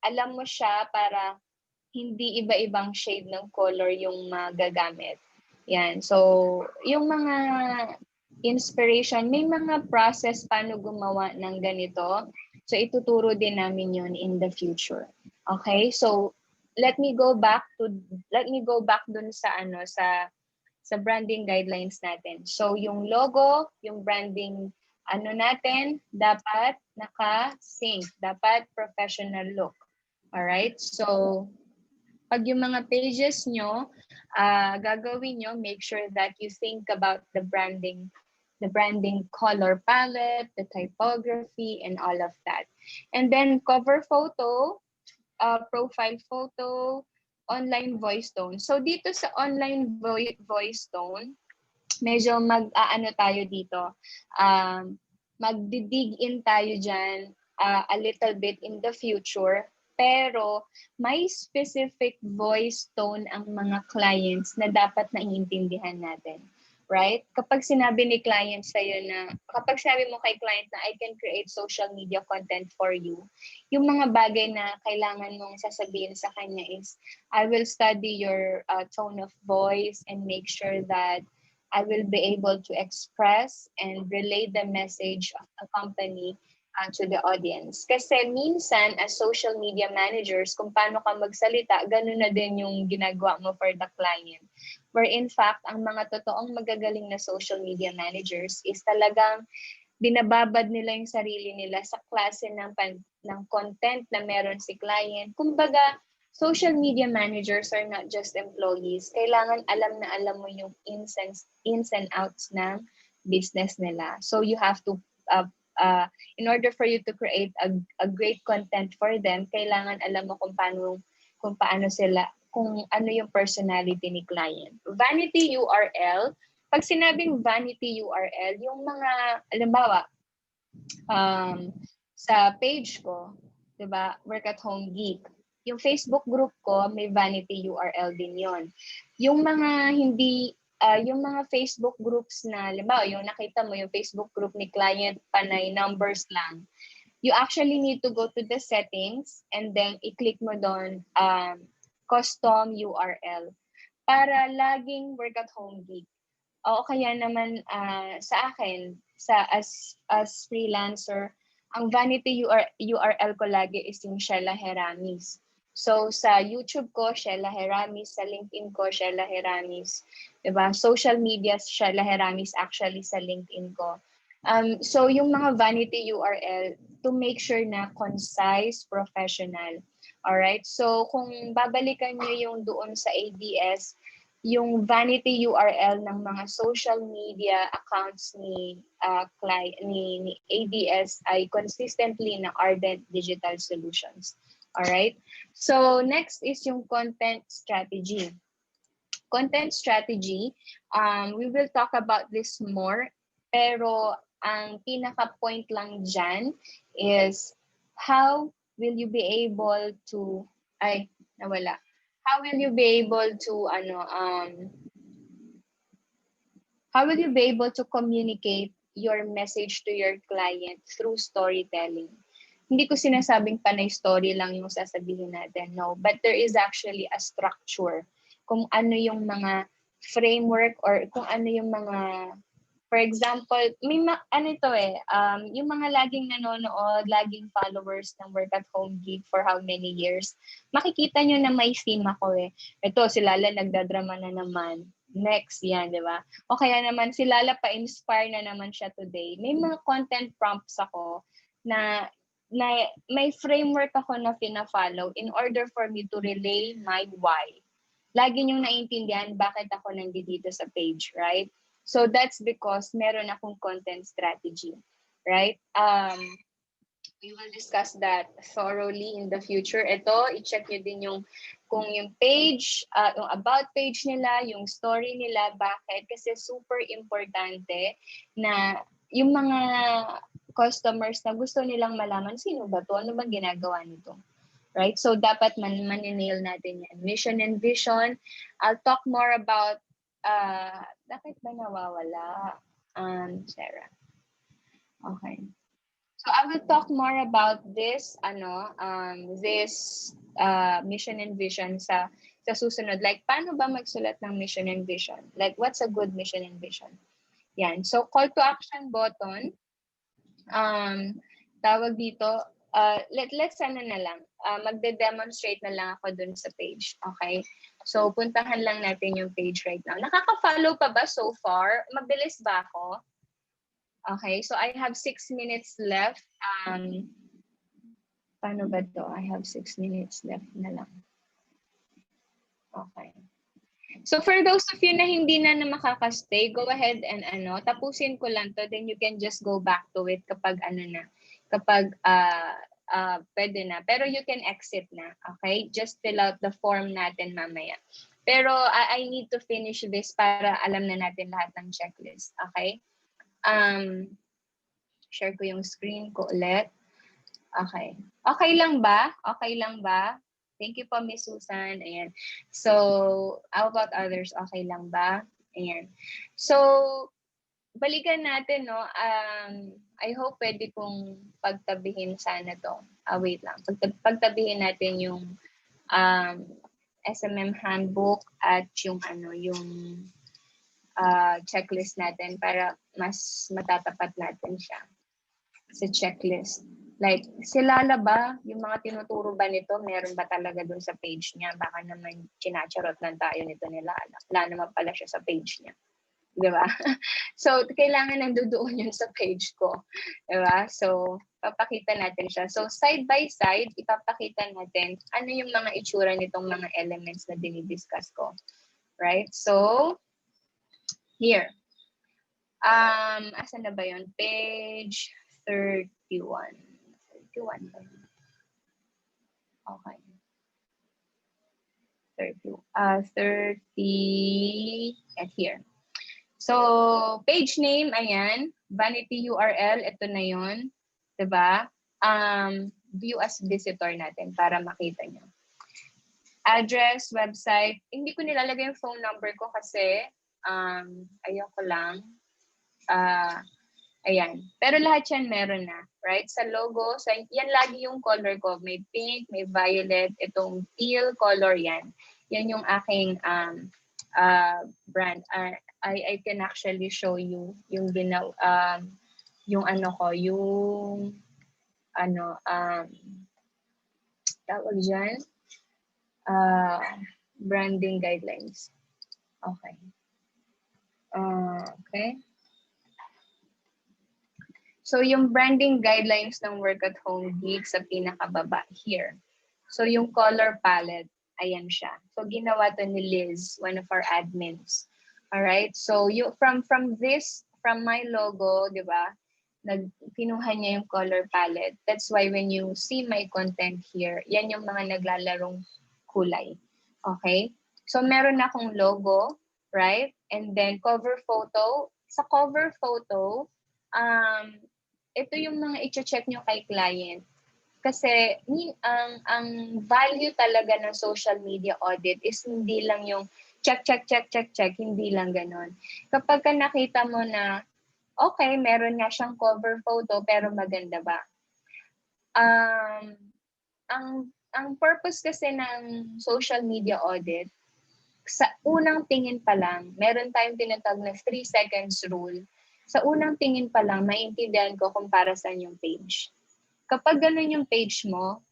alam mo siya para hindi iba-ibang shade ng color yung magagamit. Yan. So, yung mga inspiration, may mga process paano gumawa ng ganito. So, ituturo din namin yun in the future. Okay? So, let me go back dun sa branding guidelines natin. So, yung logo, yung branding natin, dapat naka-sync, dapat professional look. Alright? So, pag yung mga pages nyo, gagawin nyo, make sure that you think about the branding color palette, the typography, and all of that. And then cover photo, profile photo, online voice tone. So dito sa online voice tone, medyo mag-aano tayo dito. Magdidig in tayo dyan a little bit in the future. Pero may specific voice tone ang mga clients na dapat naiintindihan natin. Right? Kapag sinabi ni client sa'yo kapag sinabi mo kay client na I can create social media content for you, yung mga bagay na kailangan mong sasabihin sa kanya is, I will study your tone of voice and make sure that I will be able to express and relay the message of the company to the audience. Kasi minsan, as social media managers, kung paano ka magsalita, ganun na din yung ginagawa mo for the client. Where in fact, ang mga totoong magagaling na social media managers is talagang binababad nila yung sarili nila sa klase ng content na meron si client. Kumbaga, social media managers are not just employees. Kailangan alam na alam mo yung ins and outs ng business nila. So you have to in order for you to create a great content for them, kailangan alam mo kung paano sila, kung ano yung personality ni client. Vanity URL, pag sinabing vanity URL, yung mga, halimbawa, sa page ko, 'di ba, Work at Home Geek, yung Facebook group ko, may vanity URL din yon. Yung mga yung mga Facebook groups na, halimbawa, yung nakita mo, yung Facebook group ni client, panay numbers lang. You actually need to go to the settings and then i-click mo doon custom URL para laging Work at Home Geek. O kaya naman sa akin, as freelancer, ang vanity URL ko lagi is yung Shella Heramis. So, sa YouTube ko, Shella Heramis. Sa LinkedIn ko, Shella Heramis. Diba? Social media, Shella Heramis actually sa LinkedIn ko. So, yung mga vanity URL, to make sure na concise, professional. Alright? So, kung babalikan nyo yung doon sa ADS, yung vanity URL ng mga social media accounts ni ADS ay consistently na Ardent Digital Solutions. Alright? So, next is yung content strategy. Content strategy, we will talk about this more, pero ang pinaka-point lang dyan is how will you be able to, how will you be able to, how will you be able to communicate your message to your client through storytelling? Hindi ko sinasabing panay story lang yung sasabihin natin, no. But there is actually a structure kung ano yung mga framework or kung ano yung mga, for example, may yung mga laging nanonood, laging followers ng Work at Home Geek for how many years, makikita nyo na may theme ako eh. Ito, si Lala nagdadrama na naman. Next, yan, di ba? O kaya naman, si Lala pa-inspire na naman siya today. May mga content prompts ako na na may framework ako na fina-follow in order for me to relay my why. Lagi niyong naiintindihan bakit ako nandito sa page, right? So that's because meron akong content strategy, right? We will discuss that thoroughly in the future. Ito, i-check nyo din yung kung yung page, yung about page nila, yung story nila, bakit? Kasi super importante na yung mga customers na gusto nilang malaman, sino ba to? Ano bang ginagawa nito? Right? So, dapat maninail natin yan. Mission and vision. I'll talk more about, bakit ba nawawala? Sarah. Okay. So I will talk more about this mission and vision sa susunod. Like paano ba magsulat ng mission and vision? Like what's a good mission and vision? Yan. So call to action button. Tawag dito, let's na lang. Magde-demonstrate na lang ako dun sa page. Okay? So puntahan lang natin yung page right now. Nakaka-follow pa ba so far? Mabilis ba ako? Okay, so I have 6 minutes left. Paano ba to? I have 6 minutes left na lang. Okay. So for those of you na hindi na makakastay, go ahead and tapusin ko lang to, then you can just go back to it kapag pwede na. Pero you can exit na, okay? Just fill out the form natin mamaya. Pero I need to finish this para alam na natin lahat ng checklist, okay? Share ko yung screen ko ulit. Okay. Okay lang ba? Okay lang ba? Thank you po, Miss Susan. Ayan. So, how about others? Okay lang ba? Ayan. So, balikan natin, no? I hope pwede kong pagtabihin sana to. Wait lang. Pagtabihin natin yung SMM handbook at yung checklist natin para mas matatapat natin siya sa checklist. Like, silala ba? Yung mga tinuturo ba nito, meron ba talaga dun sa page niya? Baka naman kinacharot lang tayo nito nila. Wala naman pala siya sa page niya. Diba? So, kailangan nandoon yun sa page ko. Diba? So, papakita natin siya. So, side by side, ipapakita natin ano yung mga itsura nitong mga elements na dinidiscuss ko. Right? So, here. Asan na ba yun? Page 31. 31. Okay. 30 at here. So, page name, ayan. Vanity URL, ito na yun. Diba? View as visitor natin para makita nyo. Address, website. Hindi ko nilalagay yung phone number ko kasi ayoko lang. Ayan. Pero lahat yan meron na. Right? Sa logo, yan lagi yung color ko. May pink, may violet, itong teal color yan. Yan yung aking brand. I can actually show you yung tawag dyan, branding guidelines. Okay. Okay. So, yung branding guidelines ng work at home gig sa pinakababa here. So, yung color palette, ayan siya. So, ginawa to ni Liz, one of our admins. Alright? So, from my logo, di ba? Kinuha niya yung color palette. That's why when you see my content here, yan yung mga naglalarong kulay. Okay? So, meron akong logo, right? And then, cover photo. Sa cover photo, ito yung mga i-check nyo kay client. Kasi ang value talaga ng social media audit is hindi lang yung check, hindi lang ganon. Kapag ka nakita mo na, okay, meron nga siyang cover photo, pero maganda ba? Ang purpose kasi ng social media audit, sa unang tingin pa lang, meron tayong tinatawag na 3 seconds rule. Sa unang tingin pa lang, maintindihan ko kung para saan yung page. Kapag ganun yung page mo,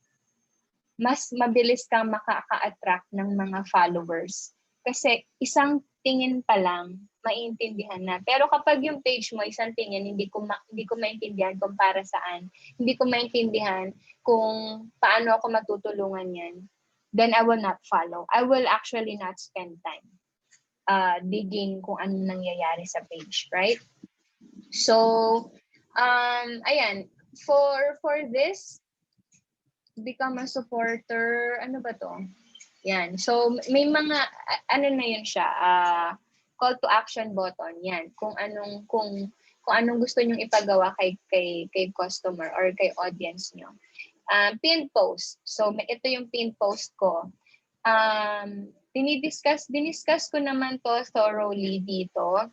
mas mabilis kang makaka-attract ng mga followers. Kasi isang tingin pa lang, maiintindihan na. Pero kapag yung page mo isang tingin, hindi ko maintindihan kung para saan, hindi ko maintindihan kung paano ako matutulungan yan, then I will not follow. I will actually not spend time digging kung anong nangyayari sa page, right? So, ayan, for this, become a supporter, ano ba to? Yan. So, may mga, ano na yun siya, call to action button. Yan. Kung anong gusto nyong ipagawa kay customer or kay audience nyo. Pin post. So, ito yung pin post ko. Diniscuss ko naman to thoroughly dito.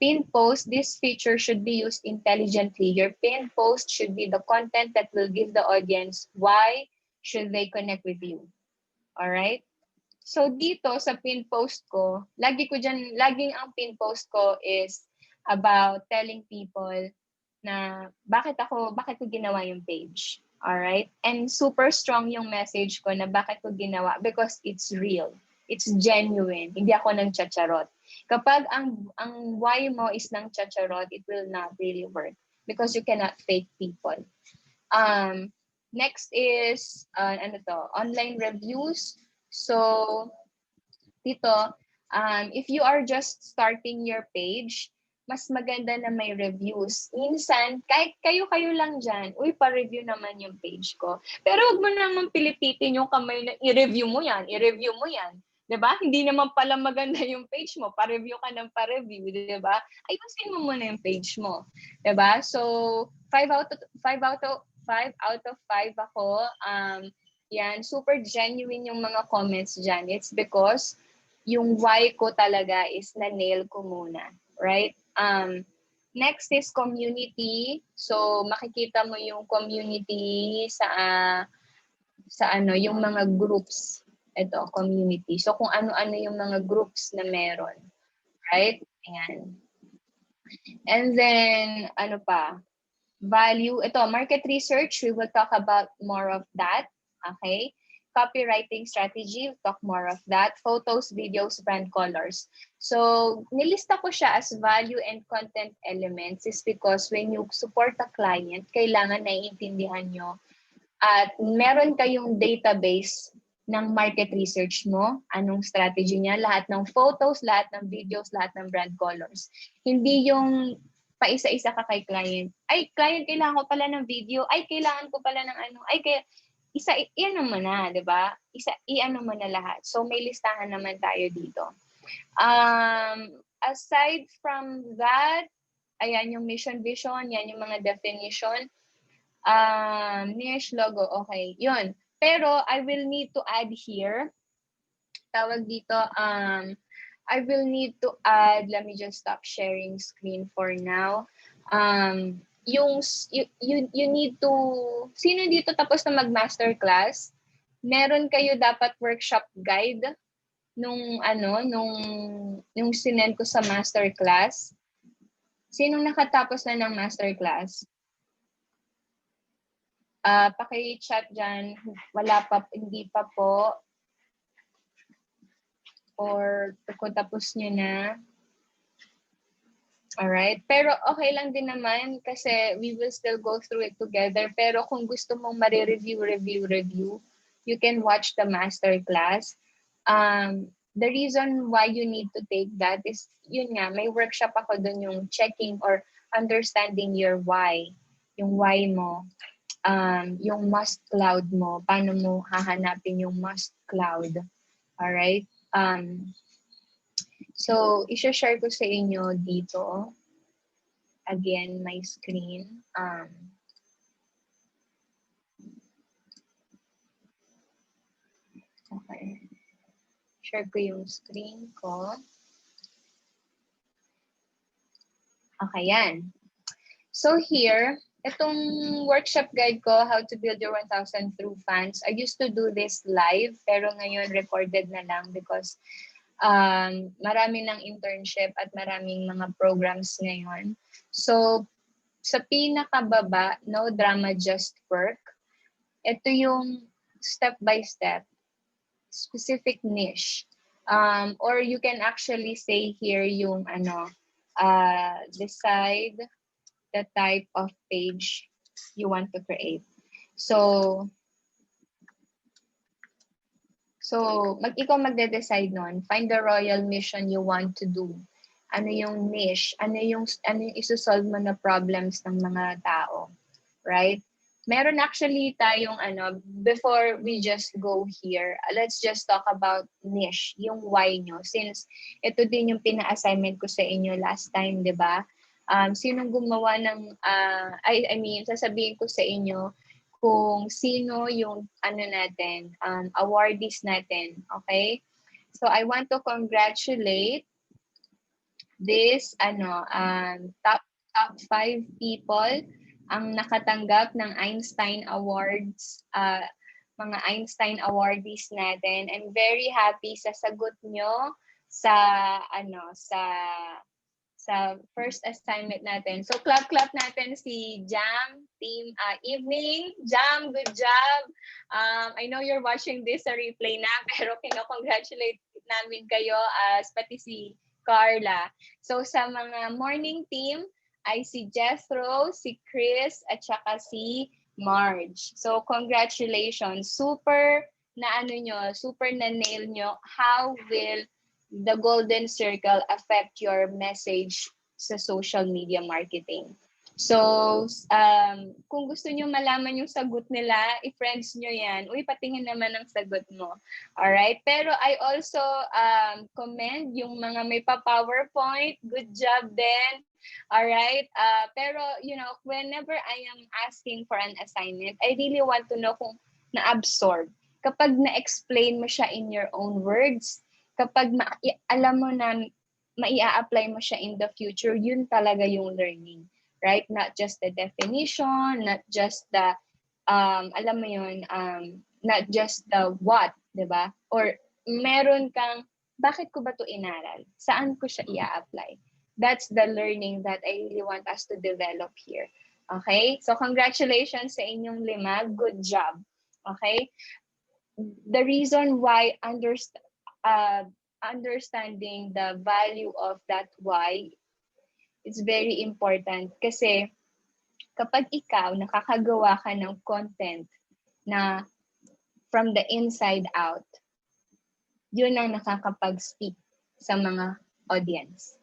Pin post, this feature should be used intelligently. Your pin post should be the content that will give the audience why should they connect with you. Alright? So dito sa pin post ko, laging ang pin post ko is about telling people na bakit ko ginawa yung page. Alright? And super strong yung message ko na bakit ko ginawa because it's real. It's genuine. Hindi ako nang chacharot. Kapag ang why mo is nang chacharot, it will not really work because you cannot fake people. Next is online reviews. So dito, if you are just starting your page, mas maganda na may reviews. Minsan, kahit kayo lang dyan, pa-review naman yung page ko. Pero huwag mo naman pilipitin yung kamay na i-review mo yan. 'Diba? Hindi naman pala maganda yung page mo. Pa-review ka ng pa-review, 'diba? Ayusin mo muna yung page mo. 'Diba? So, 5 out of 5 ako. Yan, super genuine yung mga comments dyan. It's because yung why ko talaga is na-nail ko muna. Right? Next is community. So, makikita mo yung community sa yung mga groups. Ito, community. So, kung ano-ano yung mga groups na meron. Right? Ayan. And then, ano pa? Value. Ito, market research. We will talk about more of that. Okay? Copywriting strategy, we'll talk more of that. Photos, videos, brand colors. So, nilista ko siya as value and content elements is because when you support a client, kailangan naiintindihan nyo at meron kayong database ng market research mo, anong strategy niya, lahat ng photos, lahat ng videos, lahat ng brand colors. Hindi yung paisa-isa ka kay client. Ay, client, kailangan ko pala ng video. Ay, kailangan ko pala ng ano. Ay, kaya i-ano mo na, 'di ba? I-ano mo na lahat. So may listahan naman tayo dito. Aside from that, ayan yung mission vision, yan yung mga definition. Niche logo, okay. Yun. Pero I will need to add here. Tawag dito, I will need to add, let me just stop sharing screen for now. You need to, sino dito tapos na mag-masterclass? Meron kayo dapat workshop guide nung sinend ko sa masterclass. Sinong nakatapos na ng masterclass? Paki-chat dyan. Wala pa, hindi pa po. Or kung tapos nyo na. Alright. Pero okay lang din naman kasi we will still go through it together. Pero kung gusto mong review, you can watch the masterclass. The reason why you need to take that is, yun nga, may workshop ako dun yung checking or understanding your why. Yung why mo. Yung must cloud mo. Paano mo hahanapin yung must cloud. Alright? So, i-share ko sa inyo dito. Again, my screen. Okay. Share ko yung screen ko. Okay, yan. So here, itong workshop guide ko, how to build your 1,000 through fans. I used to do this live, pero ngayon recorded na lang because marami ng internship at maraming mga programs ngayon. So, sa pinakababa, no drama, just work. Ito yung step-by-step, specific niche. Or you can actually say here yung decide the type of page you want to create. So, ikaw magde-decide nun. Find the royal mission you want to do. Ano yung niche? Ano yung isosolve mo na problems ng mga tao. Right? Meron actually tayong before we just go here, let's just talk about niche, yung why nyo. Since ito din yung pina-assignment ko sa inyo last time, di ba? Sinong gumawa ng, I mean, sasabihin ko sa inyo kung sino yung natin, awardees natin, okay? So I want to congratulate this top 5 people ang nakatanggap ng Einstein Awards, mga Einstein awardees natin. I'm very happy sa sagot nyo sa sa first assignment natin. So clap natin si Jam team, evening. Jam, good job. I know you're watching this sa replay na, pero kino-congratulate namin kayo as pati si Carla. So sa mga morning team ay si Jethro, si Chris, at saka si Marge. So congratulations. Super na super na nail nyo. How will the golden circle affect your message sa social media marketing? So, kung gusto nyo malaman yung sagot nila, i-friends nyo yan. Uy, patingin naman ang sagot mo. Alright? Pero I also commend yung mga may pa-PowerPoint. Good job din. Alright? Pero, whenever I am asking for an assignment, I really want to know kung na-absorb. Kapag na-explain mo siya in your own words, kapag alam mo na maia-apply mo siya in the future, yun talaga yung learning. Right? Not just the definition, not just the, alam mo yun, not just the what, di ba? Or meron kang, bakit ko ba to inaral? Saan ko siya ia-apply? That's the learning that I really want us to develop here. Okay? So congratulations sa inyong 5. Good job. Okay? The reason why understanding the value of that why is very important kasi kapag ikaw nakakagawa ka ng content na from the inside out, yun ang nakakapag-speak sa mga audience.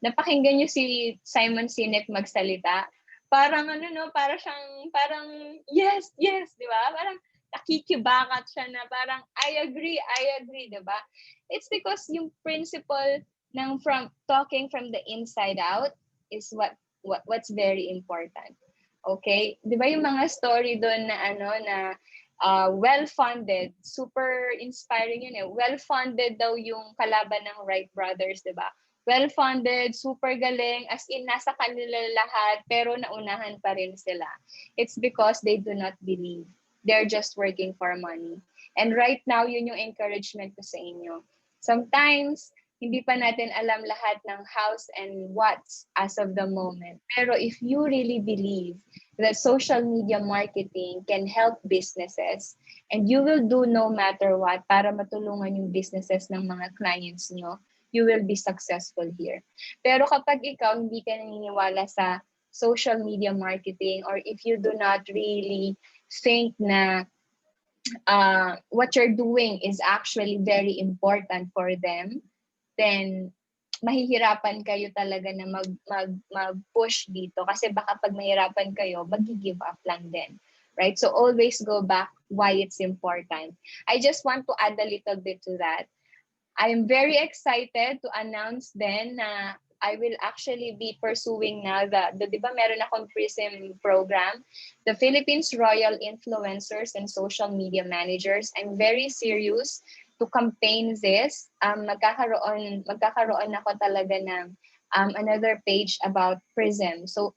Napakinggan niyo si Simon Sinek magsalita, parang parang yes, di ba? Parang nakikibakat siya na parang I agree, di ba? It's because yung principle ng talking from the inside out is what's very important. Okay? Di ba yung mga story doon na well-funded, super inspiring yun eh. Well-funded daw yung kalaban ng Wright brothers, di ba? Well-funded, super galing, as in nasa kanila lahat, pero naunahan pa rin sila. It's because they do not believe. They're just working for money. And right now, yun yung encouragement ko sa inyo. Sometimes, hindi pa natin alam lahat ng hows and whats as of the moment. Pero if you really believe that social media marketing can help businesses and you will do no matter what para matulungan yung businesses ng mga clients nyo, you will be successful here. Pero kapag ikaw hindi ka naniniwala sa social media marketing or if you do not really think na what you're doing is actually very important for them, then mahihirapan kayo talaga na mag-push dito kasi baka pag mahirapan kayo, mag-give up lang din. Right? So always go back why it's important. I just want to add a little bit to that. I'm very excited to announce then na I will actually be pursuing now di ba meron akong PRISM program, the Philippines Royal Influencers and Social Media Managers. I'm very serious to campaign this. Magkakaroon ako talaga ng another page about PRISM. So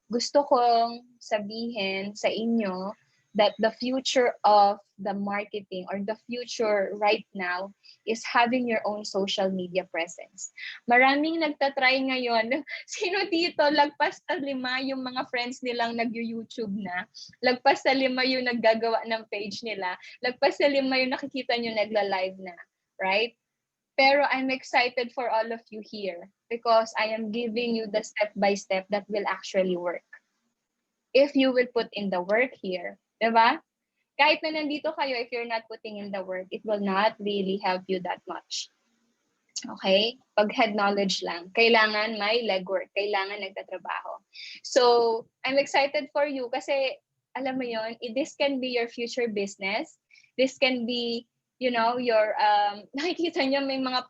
gusto kong sabihin sa inyo that the future of the marketing or the future right now is having your own social media presence. Maraming nagtatry ngayon. Sino dito, lagpas sa 5 yung mga friends nilang nag-YouTube na. Lagpas sa 5 yung naggagawa ng page nila. Lagpas sa 5 yung nakikita nyo nagla-live na. right? Pero I'm excited for all of you here because I am giving you the step-by-step that will actually work. If you will put in the work here, diba? Kahit na nandito kayo, if you're not putting in the work, it will not really help you that much. Okay? Pag head knowledge lang. Kailangan may legwork. Kailangan nagtatrabaho. So, I'm excited for you kasi, alam mo yon, this can be your future business. This can be, you know, your, nakikita niyo may mga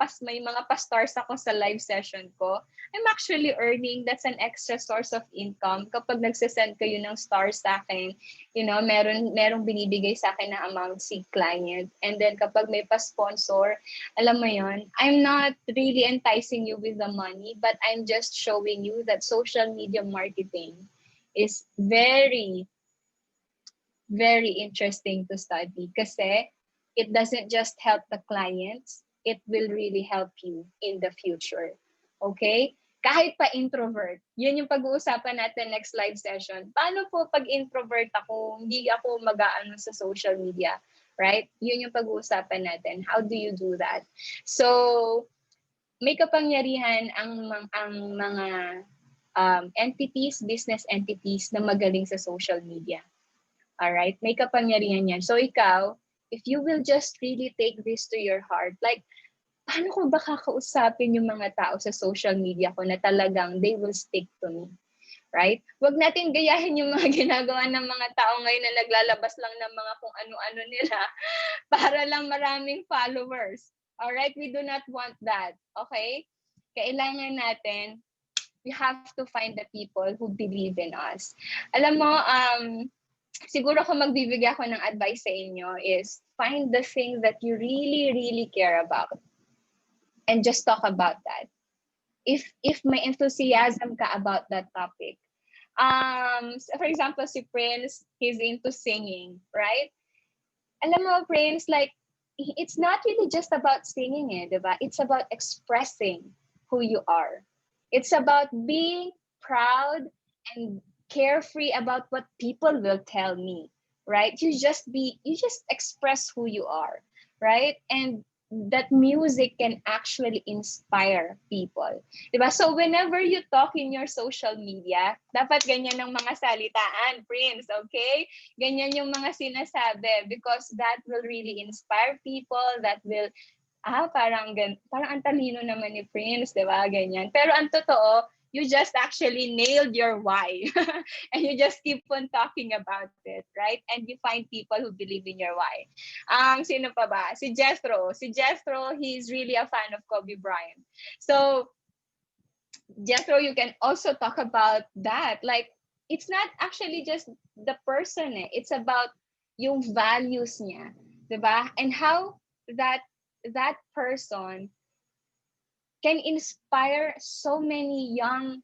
pastors ako sa live session ko. I'm actually earning. That's an extra source of income. Kapag nagsasend kayo ng stars sa akin, you know, merong binibigay sa akin na amount si client. And then kapag may pa-sponsor, alam mo yon, I'm not really enticing you with the money, but I'm just showing you that social media marketing is very, very interesting to study kasi it doesn't just help the clients, it will really help you in the future. Okay? Kahit pa introvert, yun yung pag-uusapan natin next live session. Paano po pag introvert ako, hindi ako mag-aano sa social media? Right? Yun yung pag-uusapan natin. How do you do that? So, may kapangyarihan ang mga entities, business entities na magaling sa social media. Alright? May kapangyarihan yan. So, ikaw, if you will just really take this to your heart, like, paano ko ba kakausapin yung mga tao sa social media ko na talagang they will stick to me? Right? Huwag natin gayahin yung mga ginagawa ng mga tao ngayon na naglalabas lang ng mga kung ano-ano nila para lang maraming followers. Alright? We do not want that. Okay? Kailangan natin, we have to find the people who believe in us. Alam mo, siguro kung magbibigay ako ng advice sa inyo is find the thing that you really, really care about and just talk about that. If may enthusiasm ka about that topic. For example, si Prince, he's into singing, right? Alam mo, Prince, like, it's not really just about singing, diba? It's about expressing who you are. It's about being proud and carefree about what people will tell me, right? You just express who you are, right? And that music can actually inspire people. Diba? So whenever you talk in your social media, dapat ganyan ang mga salitaan, Prince, okay? Ganyan yung mga sinasabi because that will really inspire people, that will parang ang talino naman ni Prince, 'di ba? Ganyan. Pero ang totoo, you just actually nailed your why. And you just keep on talking about it, right? And you find people who believe in your why. Sino pa ba? Si Jethro. Si Jethro, he's really a fan of Kobe Bryant. So, Jethro, you can also talk about that. Like, it's not actually just the person, it's about yung values niya, 'di ba? And how that person can inspire so many young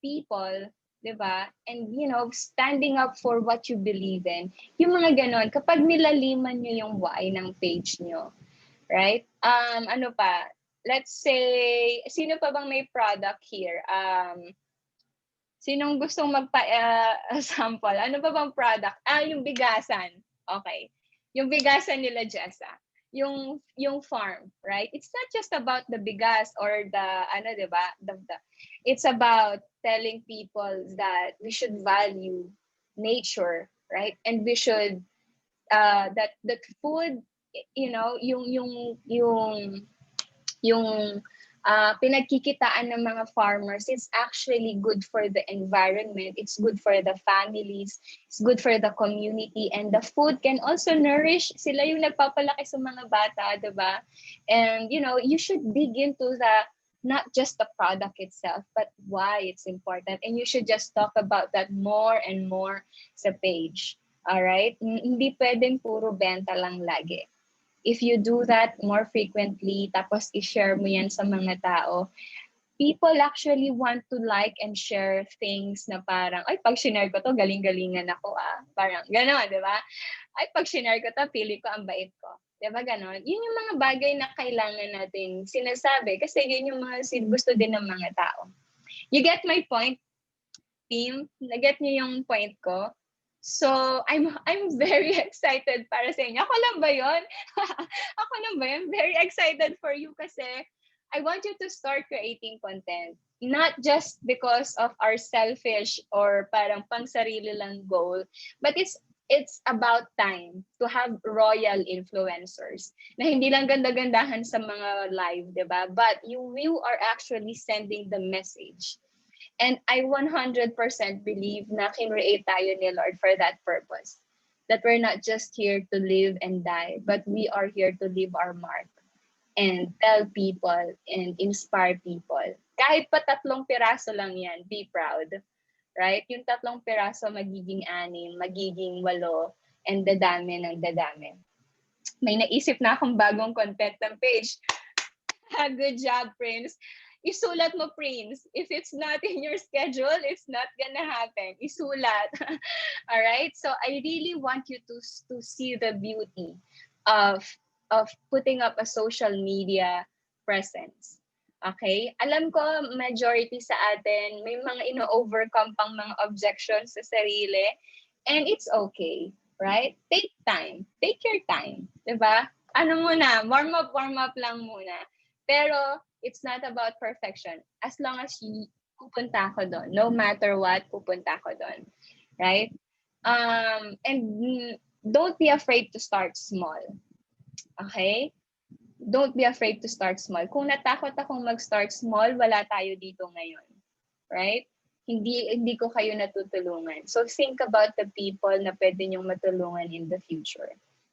people, 'di ba? And you know, standing up for what you believe in. Yung mga ganon, kapag nilaliman niyo yung why ng page niyo, right? Ano pa? Let's say, sino pa bang may product here? Sinong gustong magpa-sample? Ano pa bang product? Yung bigasan. Okay. Yung bigasan nila, Jessa. Yung farm, right? It's not just about the bigas or the, ano, di ba? It's about telling people that we should value nature, right? And we should, that food, you know, yung pinagkikitaan ng mga farmers, it's actually good for the environment, it's good for the families, it's good for the community, and the food can also nourish, sila yung nagpapalaki sa mga bata, diba? And you know, you should dig into the, not just the product itself, but why it's important, and you should just talk about that more and more sa page. Alright? Hindi pwedeng puro benta lang lagi. If you do that more frequently, tapos i-share mo yan sa mga tao, people actually want to like and share things na parang, ay, pag shinare ko to, galing-galingan ako Parang gano'n, di ba? Ay, pag shinare ko to, pili ko ang bait ko. Di ba gano'n? Yun yung mga bagay na kailangan natin sinasabi kasi yun yung mga gusto din ng mga tao. You get my point, team? Naget niyo yung point ko? So I'm very excited para sa inyo. Ako lang ba 'yon? Ako lang ba 'yon? Very excited for you kasi I want you to start creating content. Not just because of our selfish or parang pang-sarili lang goal, but it's about time to have royal influencers na hindi lang ganda-gandahan sa mga live, 'di ba? But you are actually sending the message. And I 100% believe na kinreate tayo ni Lord for that purpose. That we're not just here to live and die, but we are here to leave our mark and tell people and inspire people. Kahit pa 3 piraso lang yan, be proud. Right? Yung 3 piraso magiging 6, magiging 8, and dadami ng dadami. May naisip na akong bagong content ng page. Good job, Prince. Isulat mo, Prince. If it's not in your schedule, it's not gonna happen. Isulat. All right? So I really want you to see the beauty of putting up a social media presence. Okay? Alam ko, majority sa atin, may mga ino-overcome pang mga objections sa sarili. And it's okay. Right? Take time. Take your time. Diba? Ano muna, warm up lang muna. Pero, it's not about perfection. As long as pupunta ako doon. No matter what, pupunta ako doon. Right? And don't be afraid to start small. Okay? Don't be afraid to start small. Kung natakot akong mag-start small, wala tayo dito ngayon. Right? Hindi ko kayo natutulungan. So think about the people na pwede niyong matulungan in the future.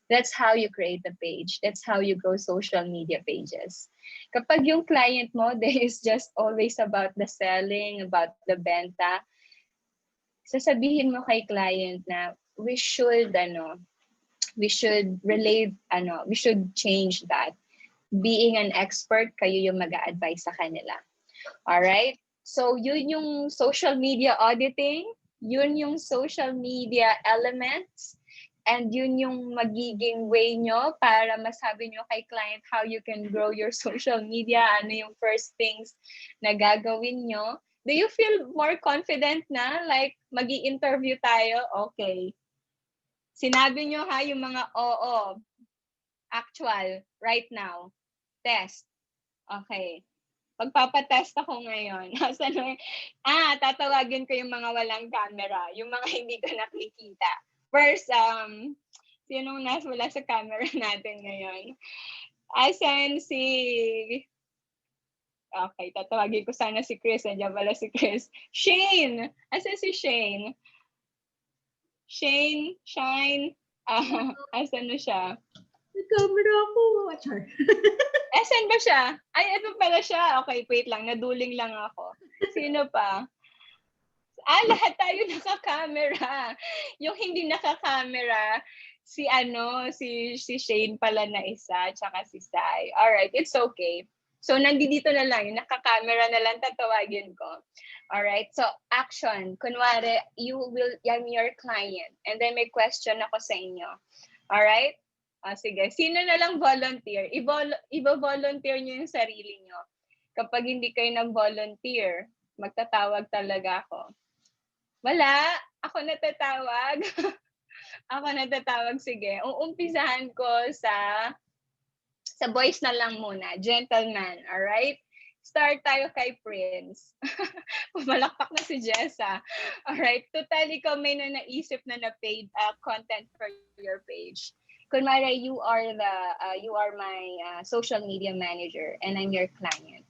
That's how you create a page. That's how you grow social media pages. Kapag yung client mo, is just always about the selling, about the benta, sasabihin mo kay client na we should change that. Being an expert, kayo yung mag-a-advise sa kanila. Alright? So, yun yung social media auditing, yun yung social media elements, and yun yung magiging way nyo para masabi nyo kay client how you can grow your social media, ano yung first things na gagawin nyo. Do you feel more confident na? Like, magi-interview tayo? Okay. Sinabi nyo ha, yung mga oo, actual, right now. Test. Okay. Pagpapatest ako ngayon. Tatawagin ko yung mga walang camera, yung mga hindi ko nakikita. First, sinong wala sa camera natin ngayon? Asan si... Okay, tatawagin ko sana si Chris. Nandiyan pala si Chris. Shane! Asan si Shane? Shine. Asan na siya? May camera ako. Char. Asan ba siya? Ay, ito pala siya. Okay, wait lang. Naduling lang ako. Sino pa? Lahat tayo naka-camera. Yung hindi naka-camera, si Shane pala na isa, tsaka si Sai. Alright, it's okay. So, nandito na lang. Yung naka-camera na lang tatawagin ko. Alright, so action. Kunwari, I'm your client. And then may question ako sa inyo. Alright? Sige, sino na lang volunteer? Ibo-volunteer nyo yung sarili nyo. Kapag hindi kayo nag-volunteer, magtatawag talaga ako. Wala, ako natatawag. Ako natatawag, sige. Uumpisahan ko sa boys na lang muna. Gentleman, alright? Start tayo kay Prince. Pumalakpak na si Jessa. Alright, total ikaw may naisip na paid content for your page. Kunwari, you are my social media manager and I'm your client.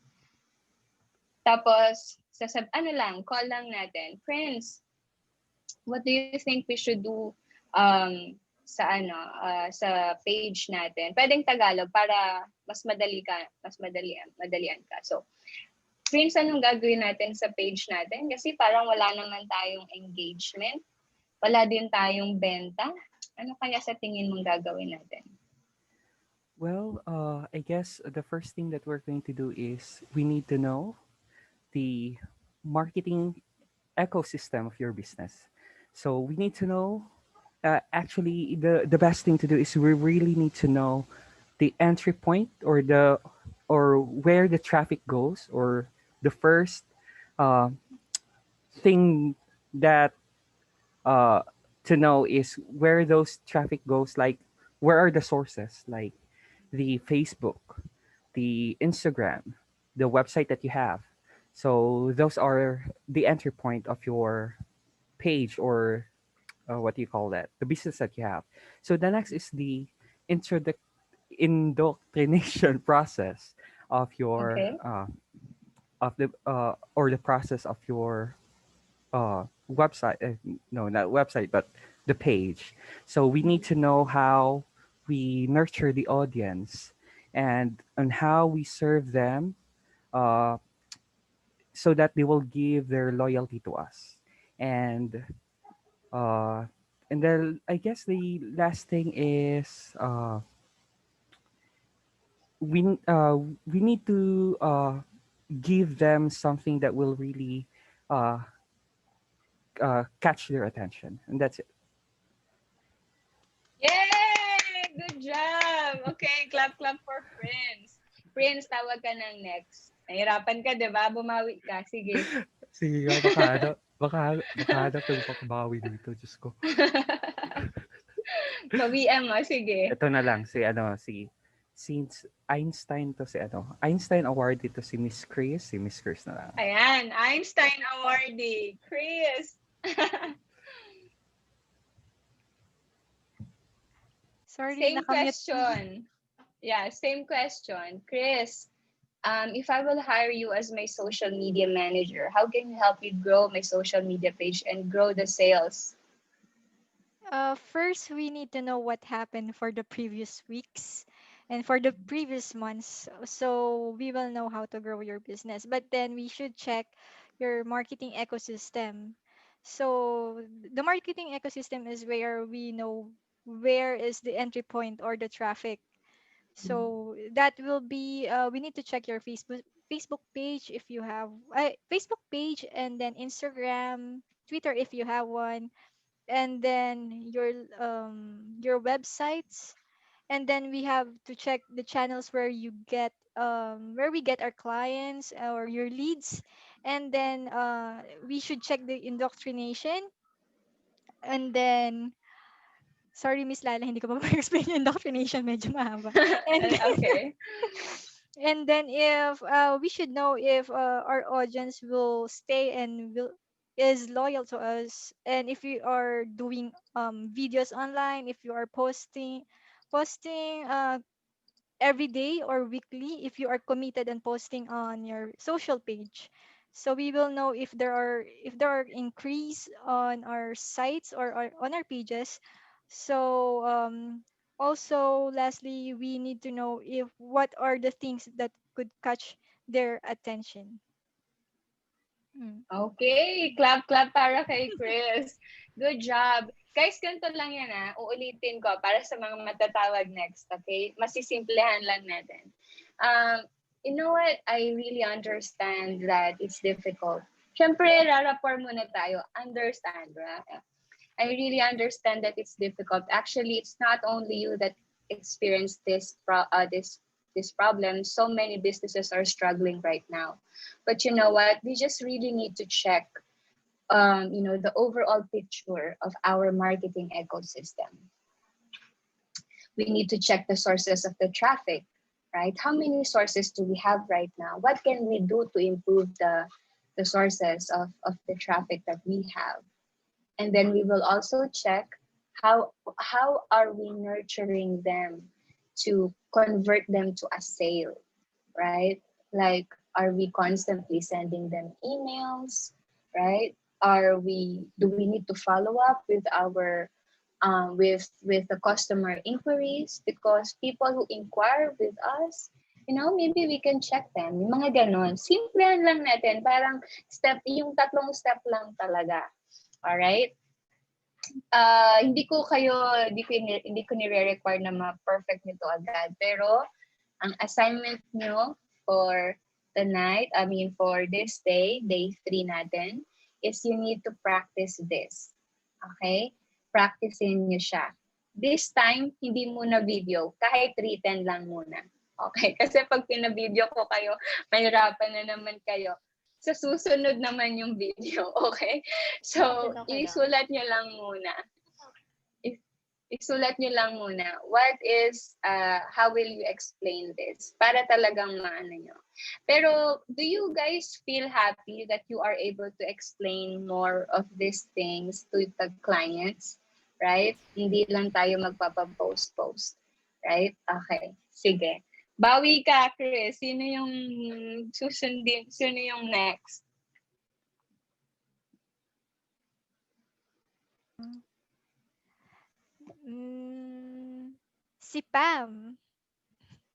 Tapos, call lang natin, Prince, what do you think we should do sa page natin? Pwedeng Tagalog para mas madalian ka. So, Prince, anong gagawin natin sa page natin? Kasi parang wala naman tayong engagement. Wala din tayong benta. Ano kaya sa tingin mong gagawin natin? Well, I guess the first thing that we're going to do is we need to know the marketing ecosystem of your business. So we need to know, actually, the best thing to do is we really need to know the entry point or where the traffic goes, or the first thing that to know is where those traffic goes, like where are the sources, like the Facebook, the Instagram, the website that you have. So those are the entry point of your page, or what do you call that? The business that you have. So the next is the introduc- indoctrination process of your Okay. of the or the process of your website. No, not website, but the page. So we need to know how we nurture the audience, and how we serve them, uh, so that they will give their loyalty to us. And uh, and then I guess the last thing is, we n- uh, we need to give them something that will really uh, catch their attention, and that's it. Yay! Good job! Okay, clap, clap for Prince. Prince, tawag ka ng next. Nahirapan ka, di ba? Bumawi ka. Sige. Sige nga, baka hanap ng pakabawi dito, Diyos ko. Bawian mo, sige. Ito na lang, since Einstein to si Einstein award dito si Miss Chris na lang. Ayan, Einstein awardee. Chris. Sorry, Same nakamute. question. Yeah, same question. Chris, if I will hire you as my social media manager, how can you help me grow my social media page and grow the sales? First, we need to know what happened for the previous weeks and for the previous months, so we will know how to grow your business. But then we should check your marketing ecosystem. So the marketing ecosystem is where we know where is the entry point or the traffic. So that will be we need to check your Facebook page if you have Facebook page, and then Instagram, Twitter if you have one, and then your websites, and then we have to check the channels where you get where we get our clients or your leads, and then we should check the indoctrination, and then sorry Miss Lala, hindi ko pa ma-explain yung indoctrination, medyo mahaba. And Okay. and then if we should know if our audience will stay and will is loyal to us, and if you are doing videos online, if you are posting every day or weekly, if you are committed and posting on your social page, so we will know if there are increase on our sites or on our pages. So also lastly, we need to know if what are the things that could catch their attention. Mm. Okay, clap, clap para kay Chris. Good job. Guys, ganito lang yan uulitin ko para sa mga matatawag next, okay? Masisimplehan lang natin. You know what? I really understand that it's difficult. Siyempre, rarapor muna tayo. Understand, right? I really understand that it's difficult. Actually, it's not only you that experience this problem. So many businesses are struggling right now. But you know what? We just really need to check, the overall picture of our marketing ecosystem. We need to check the sources of the traffic, right? How many sources do we have right now? What can we do to improve the sources of the traffic that we have? And then we will also check how are we nurturing them to convert them to a sale, right? Like, are we constantly sending them emails, right? Do we need to follow up with our with the customer inquiries, because people who inquire with us, maybe we can check them. Yung mga ganon. Simplihan lang natin. Parang yung tatlong step lang talaga. Alright? Hindi ko nire-require na ma-perfect nito agad. Pero, ang assignment nyo for for this day 3 natin, is you need to practice this. Okay? Practicein nyo siya. This time, hindi muna video. Kahit written lang muna. Okay? Kasi pag pinabideo ko kayo, mahirapan na naman kayo. Sa susunod naman yung video. Okay? So, Okay lang. isulat nyo lang muna. isulat nyo lang muna, what is, how will you explain this? Para talagang maano nyo. Pero, do you guys feel happy that you are able to explain more of these things to the clients? Right? Hindi lang tayo magpapapost-post. Right? Okay. Sige. Bawi ka, Chris. Sino yung susundin? Sino yung next? Si Pam.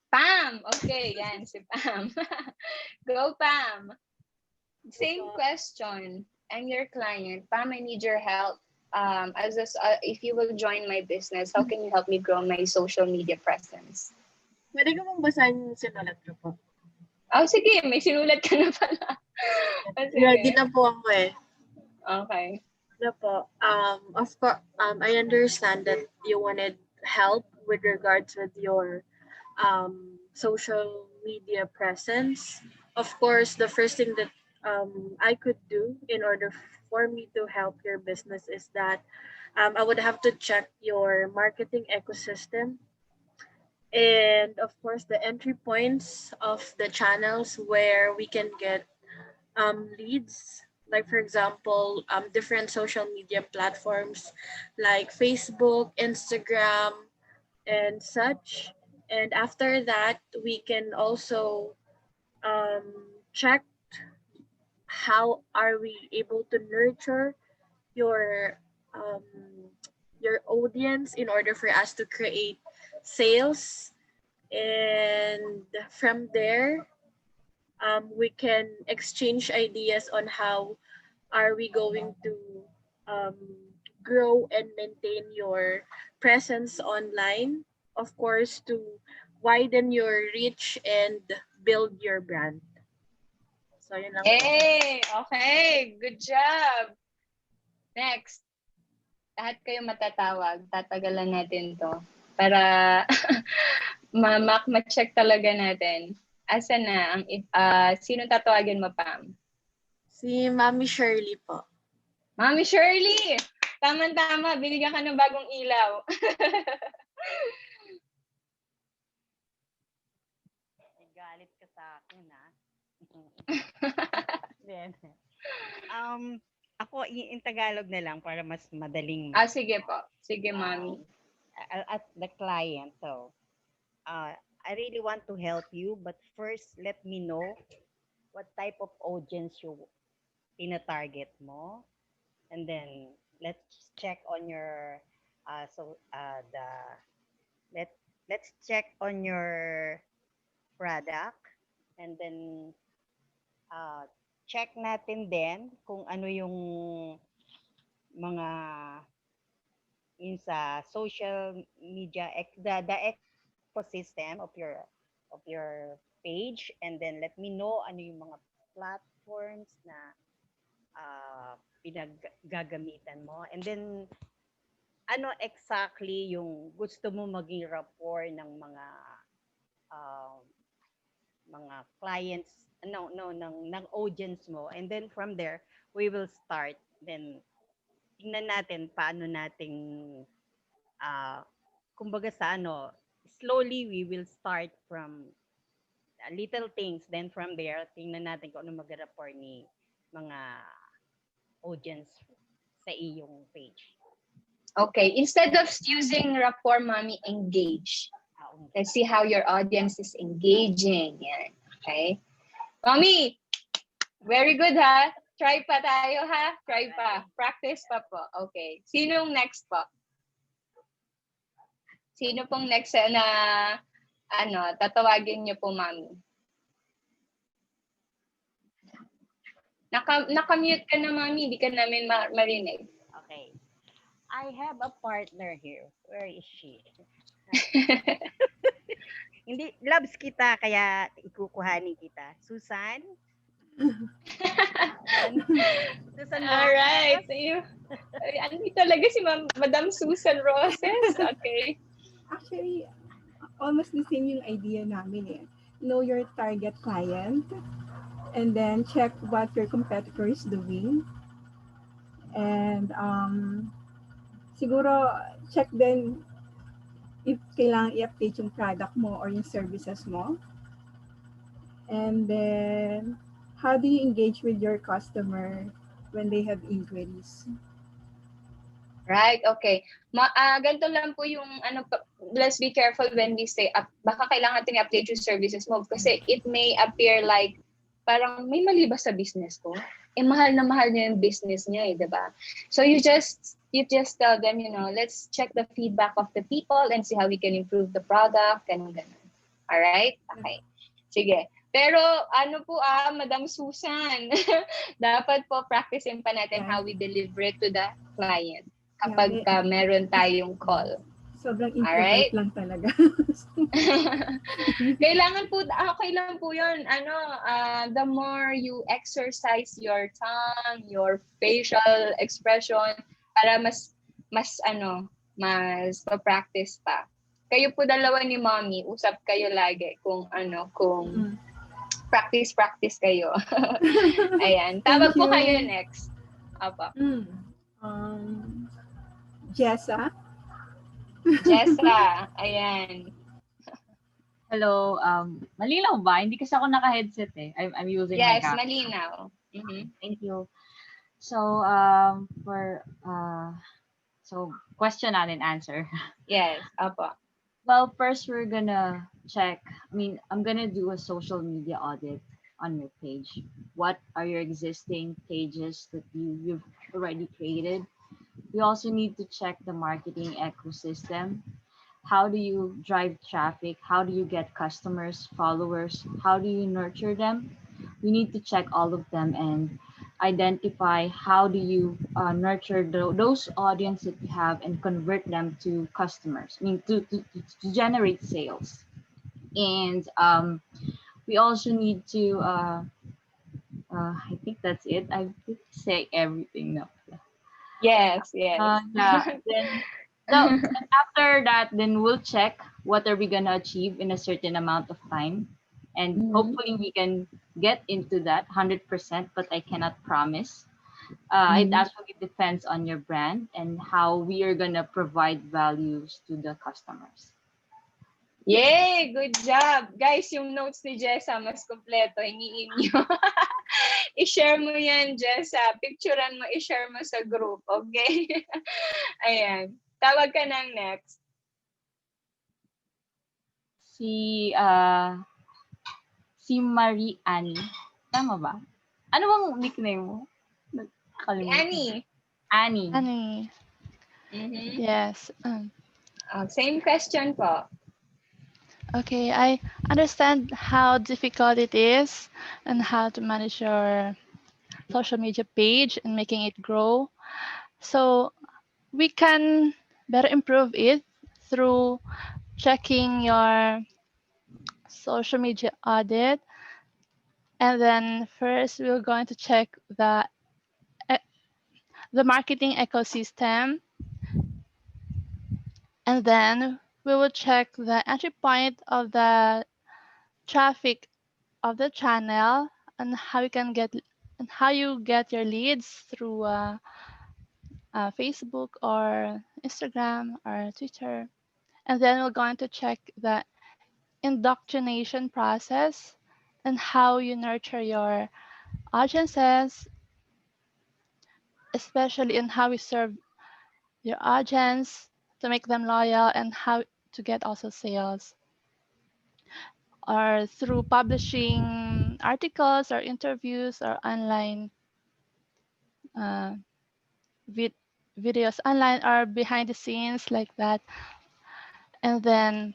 Pam! Okay, yan, si Pam. Go, Pam. Same question. I'm your client. Pam, I need your help. If you will join my business, how can you help me grow my social media presence? Pwede ko mong basahin yung sinulat ko po. Oh, sige. May sinulat ka na pala. Oh, Ready sige. na po ako eh. Okay. Ano po, of course, I understand that you wanted help with regards with your social media presence. Of course, the first thing that I could do in order for me to help your business is that I would have to check your marketing ecosystem and of course the entry points of the channels where we can get leads, like for example different social media platforms like Facebook, Instagram, and such. And after that we can also um, check how are we able to nurture your um, your audience in order for us to create sales. And from there we can exchange ideas on how are we going to um, grow and maintain your presence online, of course, to widen your reach and build your brand. So yun lang po. Hey! Okay. Good job. Next. Lahat kayo matatawag. Tatagalan natin to. Para ma-check talaga natin. Asa na? Sino tatawagin mo, Pam? Si Mami Shirley po. Mami Shirley! Tama-tama. Binigyan ka ng bagong ilaw. Galit ka sa akin, ha? Then, ako, in Tagalog na lang para mas madaling Sige po. Sige, Mami. at the client. So, I really want to help you, but first, let me know what type of audience you tina-target mo. And then, let's check on your, let's check on your product. And then, check natin din kung ano yung mga in sa social media the ecosystem of your page, and then let me know ano yung mga platforms na pinaggagamitan mo, and then ano exactly yung gusto mo maging rapport ng mga clients ng audience mo, and then from there we will start. Then tingnan natin paano nating kumbaga sa slowly we will start from little things, then from there tingnan natin kung ano mag-rapport ni mga audience sa iyong page. Okay. Instead of using rapport, Mami, engage. Let's see how your audience is engaging. Yan. Okay? Mami, very good, ha? Try pa tayo, ha? Try pa. Practice pa po. Okay. Sinong next po? Sino pong next na tatawagin niyo po, Mami? Naka-mute ka na, Mami. Hindi ka namin marinig. Okay. I have a partner here. Where is she? Hindi, loves kita, kaya ikukuhanin kita. Susan? Susan Alright. Ano talaga si Madam Susan Roses? Okay. Actually, almost the same yung idea namin eh. Know your target client and then check what your competitor is doing. And siguro check din if kailangan i-update yung product mo or yung services mo. And then, how do you engage with your customer when they have inquiries? Right, okay. Ganito lang po yung let's be careful when we say baka kailangan natin i-update yung services mo kasi it may appear like parang may mali ba sa business ko? Mahal na mahal niya yung business niya, di ba? So you just tell them, let's check the feedback of the people and see how we can improve the product, ganun. All right? Okay. Sige. Pero Madam Susan, dapat po practicein pa natin how we deliver it to the client kapag meron tayong call. Sobrang introvert lang talaga. Kailangan po, okay lang po yun. The more you exercise your tongue, your facial expression, para mas ma-practice pa. Kayo po dalawa ni Mommy, usap kayo lagi kung practice kayo. Ayan. Tawag po kayo next. Apa. Jessa? Jessa, ayan. Hello, malinaw ba? Hindi kasi ako naka-headset eh. I'm using my Yes, camera. malinaw. Mm-hmm. Thank you. So, so question and answer. Yes, apa. Well, first we're gonna check. I'm gonna do a social media audit on your page. What are your existing pages that you've already created? We also need to check the marketing ecosystem. How do you drive traffic? How do you get customers, followers? How do you nurture them? We need to check all of them and identify how do you nurture those audience that you have and convert them to customers. To generate sales. And we also need to, I think that's it. I did say everything now. Yes. Then after that, then we'll check what are we gonna achieve in a certain amount of time, and hopefully we can get into that 100%. But I cannot promise. It actually depends on your brand and how we are gonna provide values to the customers. Yay! Good job! Guys, yung notes ni Jessa, mas kompleto. Hingiin nyo. I-share mo yan, Jessa. Picturean mo, i-share mo sa group. Okay? Ayan. Tawag ka ng next. Si Marie Annie. Tama ba? Ano bang nickname mo? Annie. Annie. Mm-hmm. Yes. Same question po. Okay, I understand how difficult it is and how to manage your social media page and making it grow. So we can better improve it through checking your social media audit. And then first we're going to check the marketing ecosystem. And then we will check the entry point of the traffic of the channel and how you get your leads through Facebook or Instagram or Twitter. And then we're going to check the indoctrination process and how you nurture your audiences, especially in how you serve your audience to make them loyal and how to get also sales, or through publishing articles or interviews or online videos online or behind the scenes like that. And then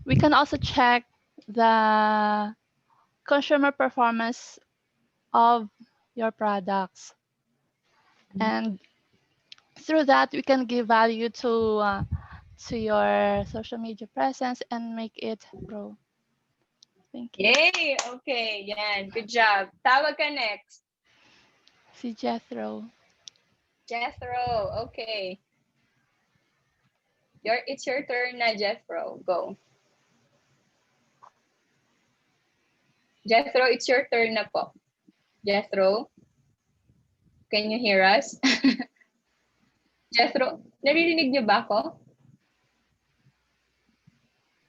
we can also check the consumer performance of your products. And through that, we can give value to your social media presence and make it grow. Thank you. Yay! Okay, yan. Good job. Tawag ka next. Si Jethro. Jethro, okay. It's your turn na, Jethro. Go. Jethro, it's your turn na po. Jethro? Can you hear us? Jethro? Naririnig niyo ba ako?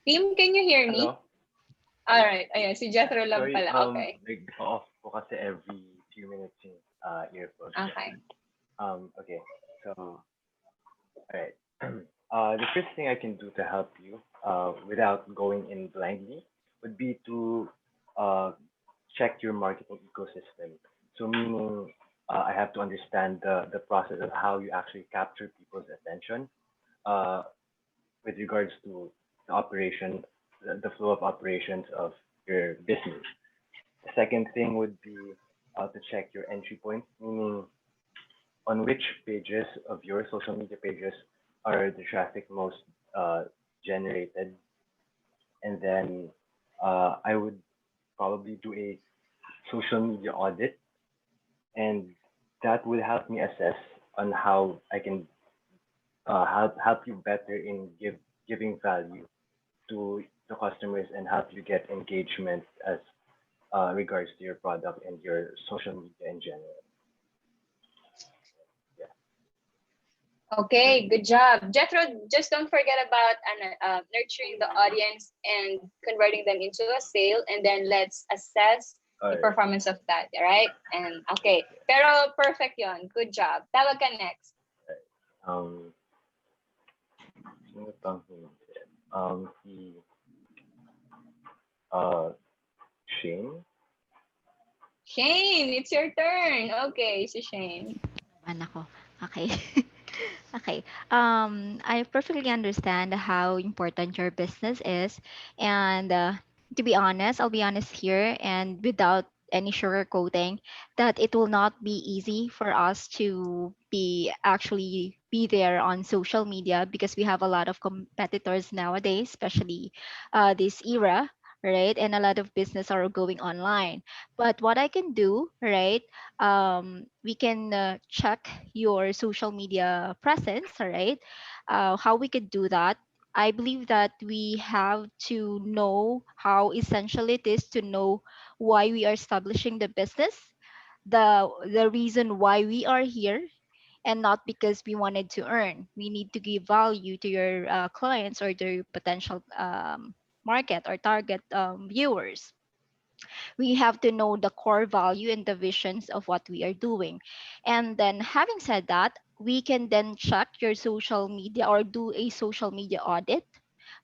Team, can you hear me? Hello? Alright, ayan, si Jethro lang Sorry, pala. Okay. nag-off po kasi every few minutes yung earphones. Okay. Okay. So, alright. The first thing I can do to help you, without going in blindly, would be to uh, check your marketing ecosystem. So, meaning, I have to understand the process of how you actually capture people's attention, uh, with regards to the operation, the flow of operations of your business. The second thing would be to check your entry points, meaning on which pages of your social media pages are the traffic most uh, generated, and then I would probably do a social media audit, and that would help me assess on how I can help you better in giving value to the customers and help you get engagement as regards to your product and your social media in general. Yeah. Okay, good job. Jethro, just don't forget about nurturing the audience and converting them into a sale, and then let's assess All the right. performance of that, right? And okay, pero perfect yon. Good job. Tawag ka next. Um, sino pang hindi? Si uh, Shane. Shane, it's your turn. Okay, si Shane. Naman ako. Okay. Okay. I perfectly understand how important your business is. And to be honest, I'll be honest here and without any sugarcoating, that it will not be easy for us to be actually be there on social media because we have a lot of competitors nowadays, especially this era, right? And a lot of business are going online. But what I can do, right? We can check your social media presence, all right? How we could do that. I believe that we have to know how essential it is to know why we are establishing the business, the reason why we are here, and not because we wanted to earn. We need to give value to your clients or their potential market or target viewers. We have to know the core value and the visions of what we are doing. And then having said that, we can then check your social media or do a social media audit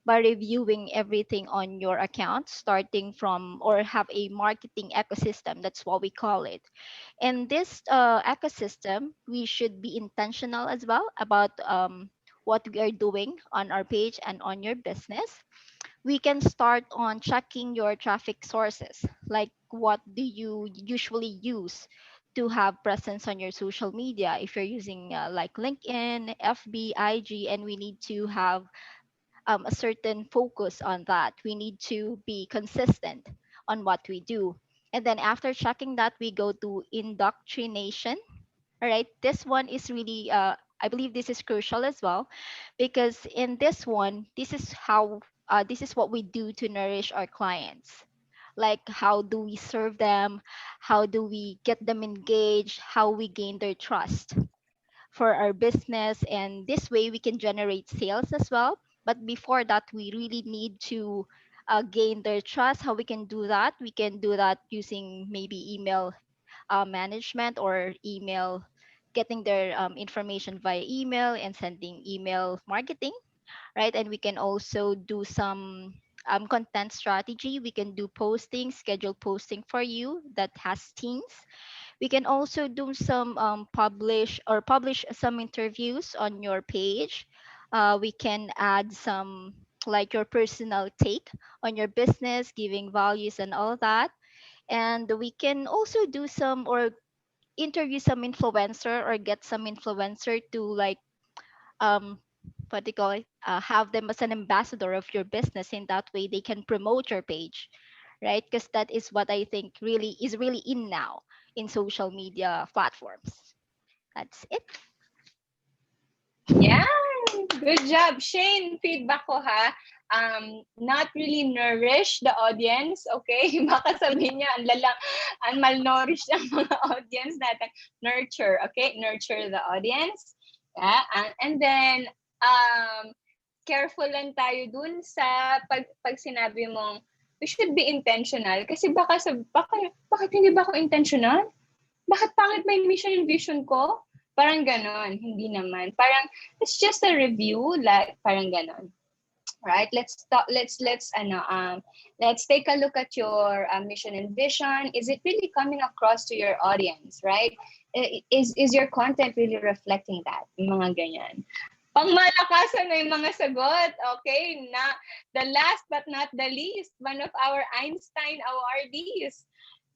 by reviewing everything on your account, starting from or have a marketing ecosystem. That's what we call it. In this ecosystem, we should be intentional as well about what we are doing on our page and on your business. We can start on checking your traffic sources, like what do you usually use to have presence on your social media. If you're using like LinkedIn, FB, IG, and we need to have a certain focus on that. We need to be consistent on what we do. And then after checking that, we go to indoctrination. All right, this one is really, I believe this is crucial as well, because in this one, this is how, this is what we do to nourish our clients. Like, how do we serve them? How do we get them engaged? How we gain their trust for our business, and this way we can generate sales as well. But before that, we really need to gain their trust. How we can do that? We can do that using maybe email management or email, getting their information via email and sending email marketing, right? And we can also do some content strategy. We can do posting, schedule posting for you that has themes. We can also do some publish some interviews on your page. We can add some like your personal take on your business, giving values and all that. And we can also do some or interview some influencer or get some influencer to like um what do you call it, have them as an ambassador of your business. In that way they can promote your page, right? Because that is what I think really is really in now in social media platforms. That's it. Yeah, good job. Shane, feedback ko ha. Not really nourish the audience, okay? Baka sabihin niya, ang malnourished ang mga audience natin. Nurture, okay? Nurture the audience. Yeah? And then, um, careful lang tayo dun sa pag sinabi mong we should be intentional kasi bakit hindi ba ako intentional? Bakit pangit ba yung mission and vision ko? Parang ganon, hindi naman. Parang it's just a review, like parang ganon. Right? Let's take a look at your mission and vision. Is it really coming across to your audience, right? Is your content really reflecting that? Yung mga ganyan. Pangmalakasan na yung mga sagot. Okay, na the last but not the least, one of our Einstein awardees.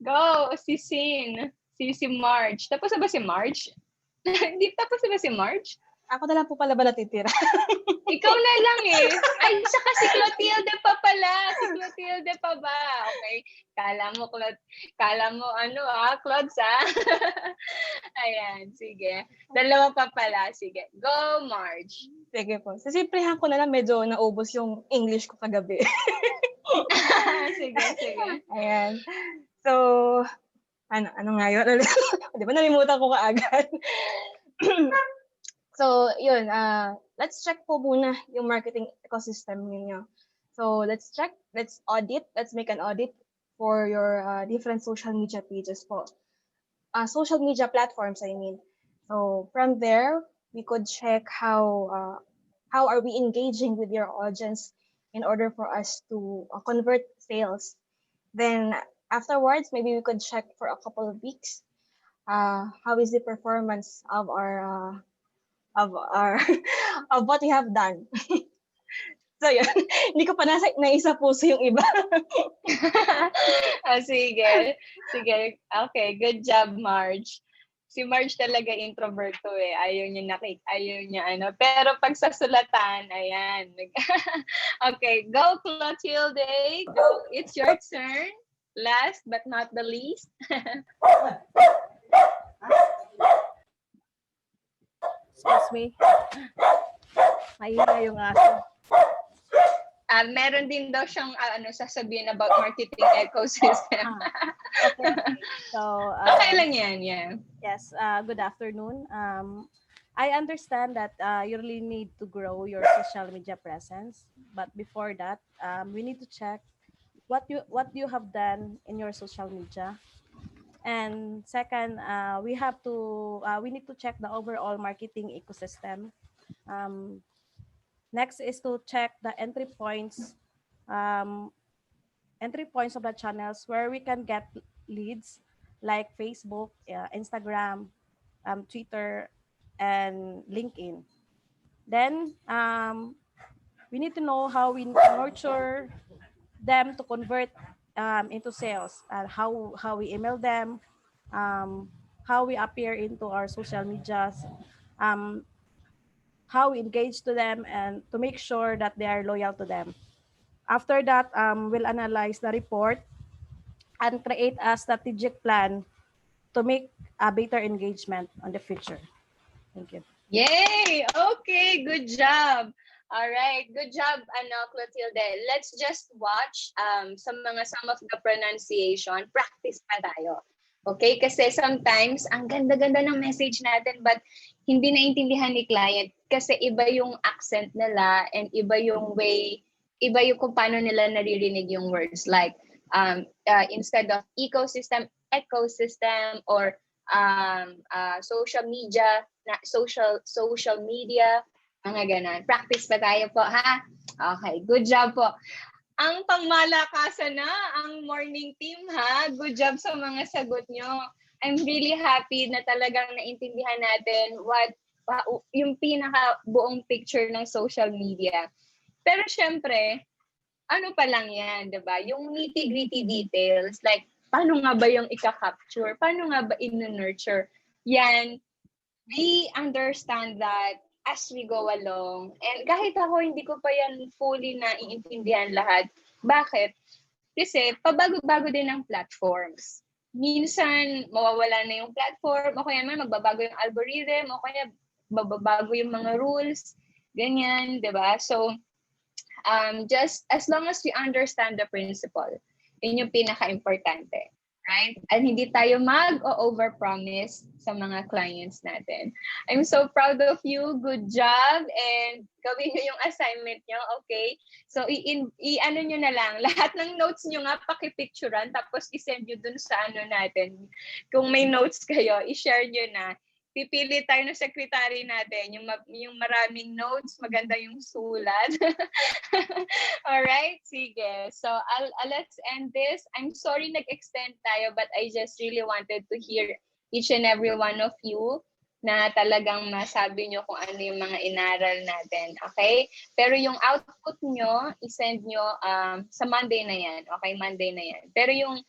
Go, si Sin. Si Marge. Tapos na ba si Marge? Hindi tapos na ba si Marge? Ako na lang po pala ba natitira? Ikaw na lang eh. Ay, saka si Clotilde pa pala. Si Clotilde pa ba? Okay. Kala mo, Clods Ayan, sige. Dalawa pa pala. Sige. Go, Marge. Sige po. Sisimplihan ko na lang, medyo naubos yung English ko kagabi. Sige. Ayan. So, ano nga yun? Di ba nalimutan ko kaagad? So, yun. Let's check po muna yung marketing ecosystem ninyo. So, let's audit. Let's make an audit for your different social media pages po. Social media platforms, I mean. So, from there, we could check how are we engaging with your audience in order for us to convert sales. Then, afterwards, maybe we could check for a couple of weeks. How is the performance of our of what we have done. So yun, hindi ko pa naisa puso yung iba. Sige. Okay, good job, Marge. Si Marge talaga introvert to eh. Ayaw niya Pero pag sa sulatan, ayan. Okay, go Clotilde. Go. It's your turn. Last but not the least. Excuse me. Maingay yung aso. Meron din daw siyang sasabihin about marketing ecosystem. Okay. So, okay lang yan, yeah. Yes, good afternoon. I understand that you really need to grow your social media presence, but before that, we need to check what you have done in your social media. And second, we need to check the overall marketing ecosystem. Next is to check the entry points of the channels where we can get leads, like Facebook, Instagram, Twitter, and LinkedIn. Then we need to know how we nurture them to convert into sales, and how we email them, how we appear into our social medias, how we engage to them, and to make sure that they are loyal to them. After that, we'll analyze the report and create a strategic plan to make a better engagement on the future. Thank you. Yay! Okay, good job. All right, good job, Clotilde. Let's just watch some of the pronunciation. Practice pa tayo. Okay? Kasi sometimes, ang ganda-ganda ng message natin, but hindi naintindihan ni client kasi iba yung accent nila and iba yung kung paano nila naririnig yung words. Like, instead of ecosystem, or social media, social media, mga ganon. Practice pa tayo po, ha? Okay, good job po. Ang pangmalakasan na, ang morning team, ha? Good job sa mga sagot nyo. I'm really happy na talagang naintindihan natin yung pinaka buong picture ng social media. Pero syempre, ano pa lang yan, diba? Yung nitty-gritty details, like, paano nga ba yung ika-capture? Paano nga ba in-nurture? Yan, we understand that as we go along. And kahit ako, hindi ko pa yan fully naiintindihan lahat. Bakit? Kasi pabago-bago din ang platforms. Minsan, mawawala na yung platform, o kaya man magbabago yung algorithm, o kaya babago yung mga rules, ganyan, diba? So, just as long as we understand the principle, yun yung pinaka-importante. right? At hindi tayo mag-overpromise sa mga clients natin. I'm so proud of you. Good job. And gawin nyo yung assignment nyo, okay? So, i-ano nyo na lang. Lahat ng notes nyo nga, pakipicturean, tapos i-send nyo dun sa ano natin. Kung may notes kayo, i-share nyo na. Pipili tayo ng secretary natin, yung maraming notes, maganda yung sulat. Alright, sige. So, let's end this. I'm sorry nag-extend tayo, but I just really wanted to hear each and every one of you na talagang masabi nyo kung ano yung mga inaral natin. Okay? Pero yung output nyo, isend nyo sa Monday na yan. Okay, Monday na yan. Pero yung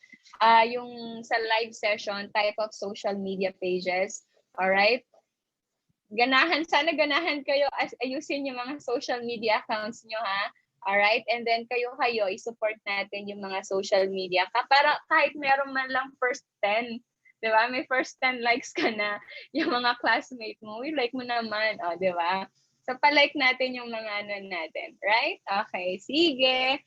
sa live session, type of social media pages, alright? Sana ganahan kayo ayusin yung mga social media accounts nyo, ha? Alright? And then kayo, i-support natin yung mga social media para kahit meron man lang first 10, di ba? May first 10 likes ka na, yung mga classmate mo, like mo naman, di ba? So, palike natin yung mga ano natin, right? Okay, sige.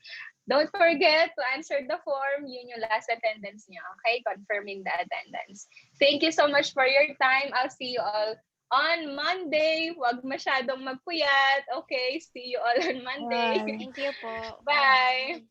Don't forget to answer the form. Yun yung last attendance nyo, okay? Confirming the attendance. Thank you so much for your time. I'll see you all on Monday. Huwag masyadong magpuyat. Okay, see you all on Monday. Bye. Thank you po. Bye.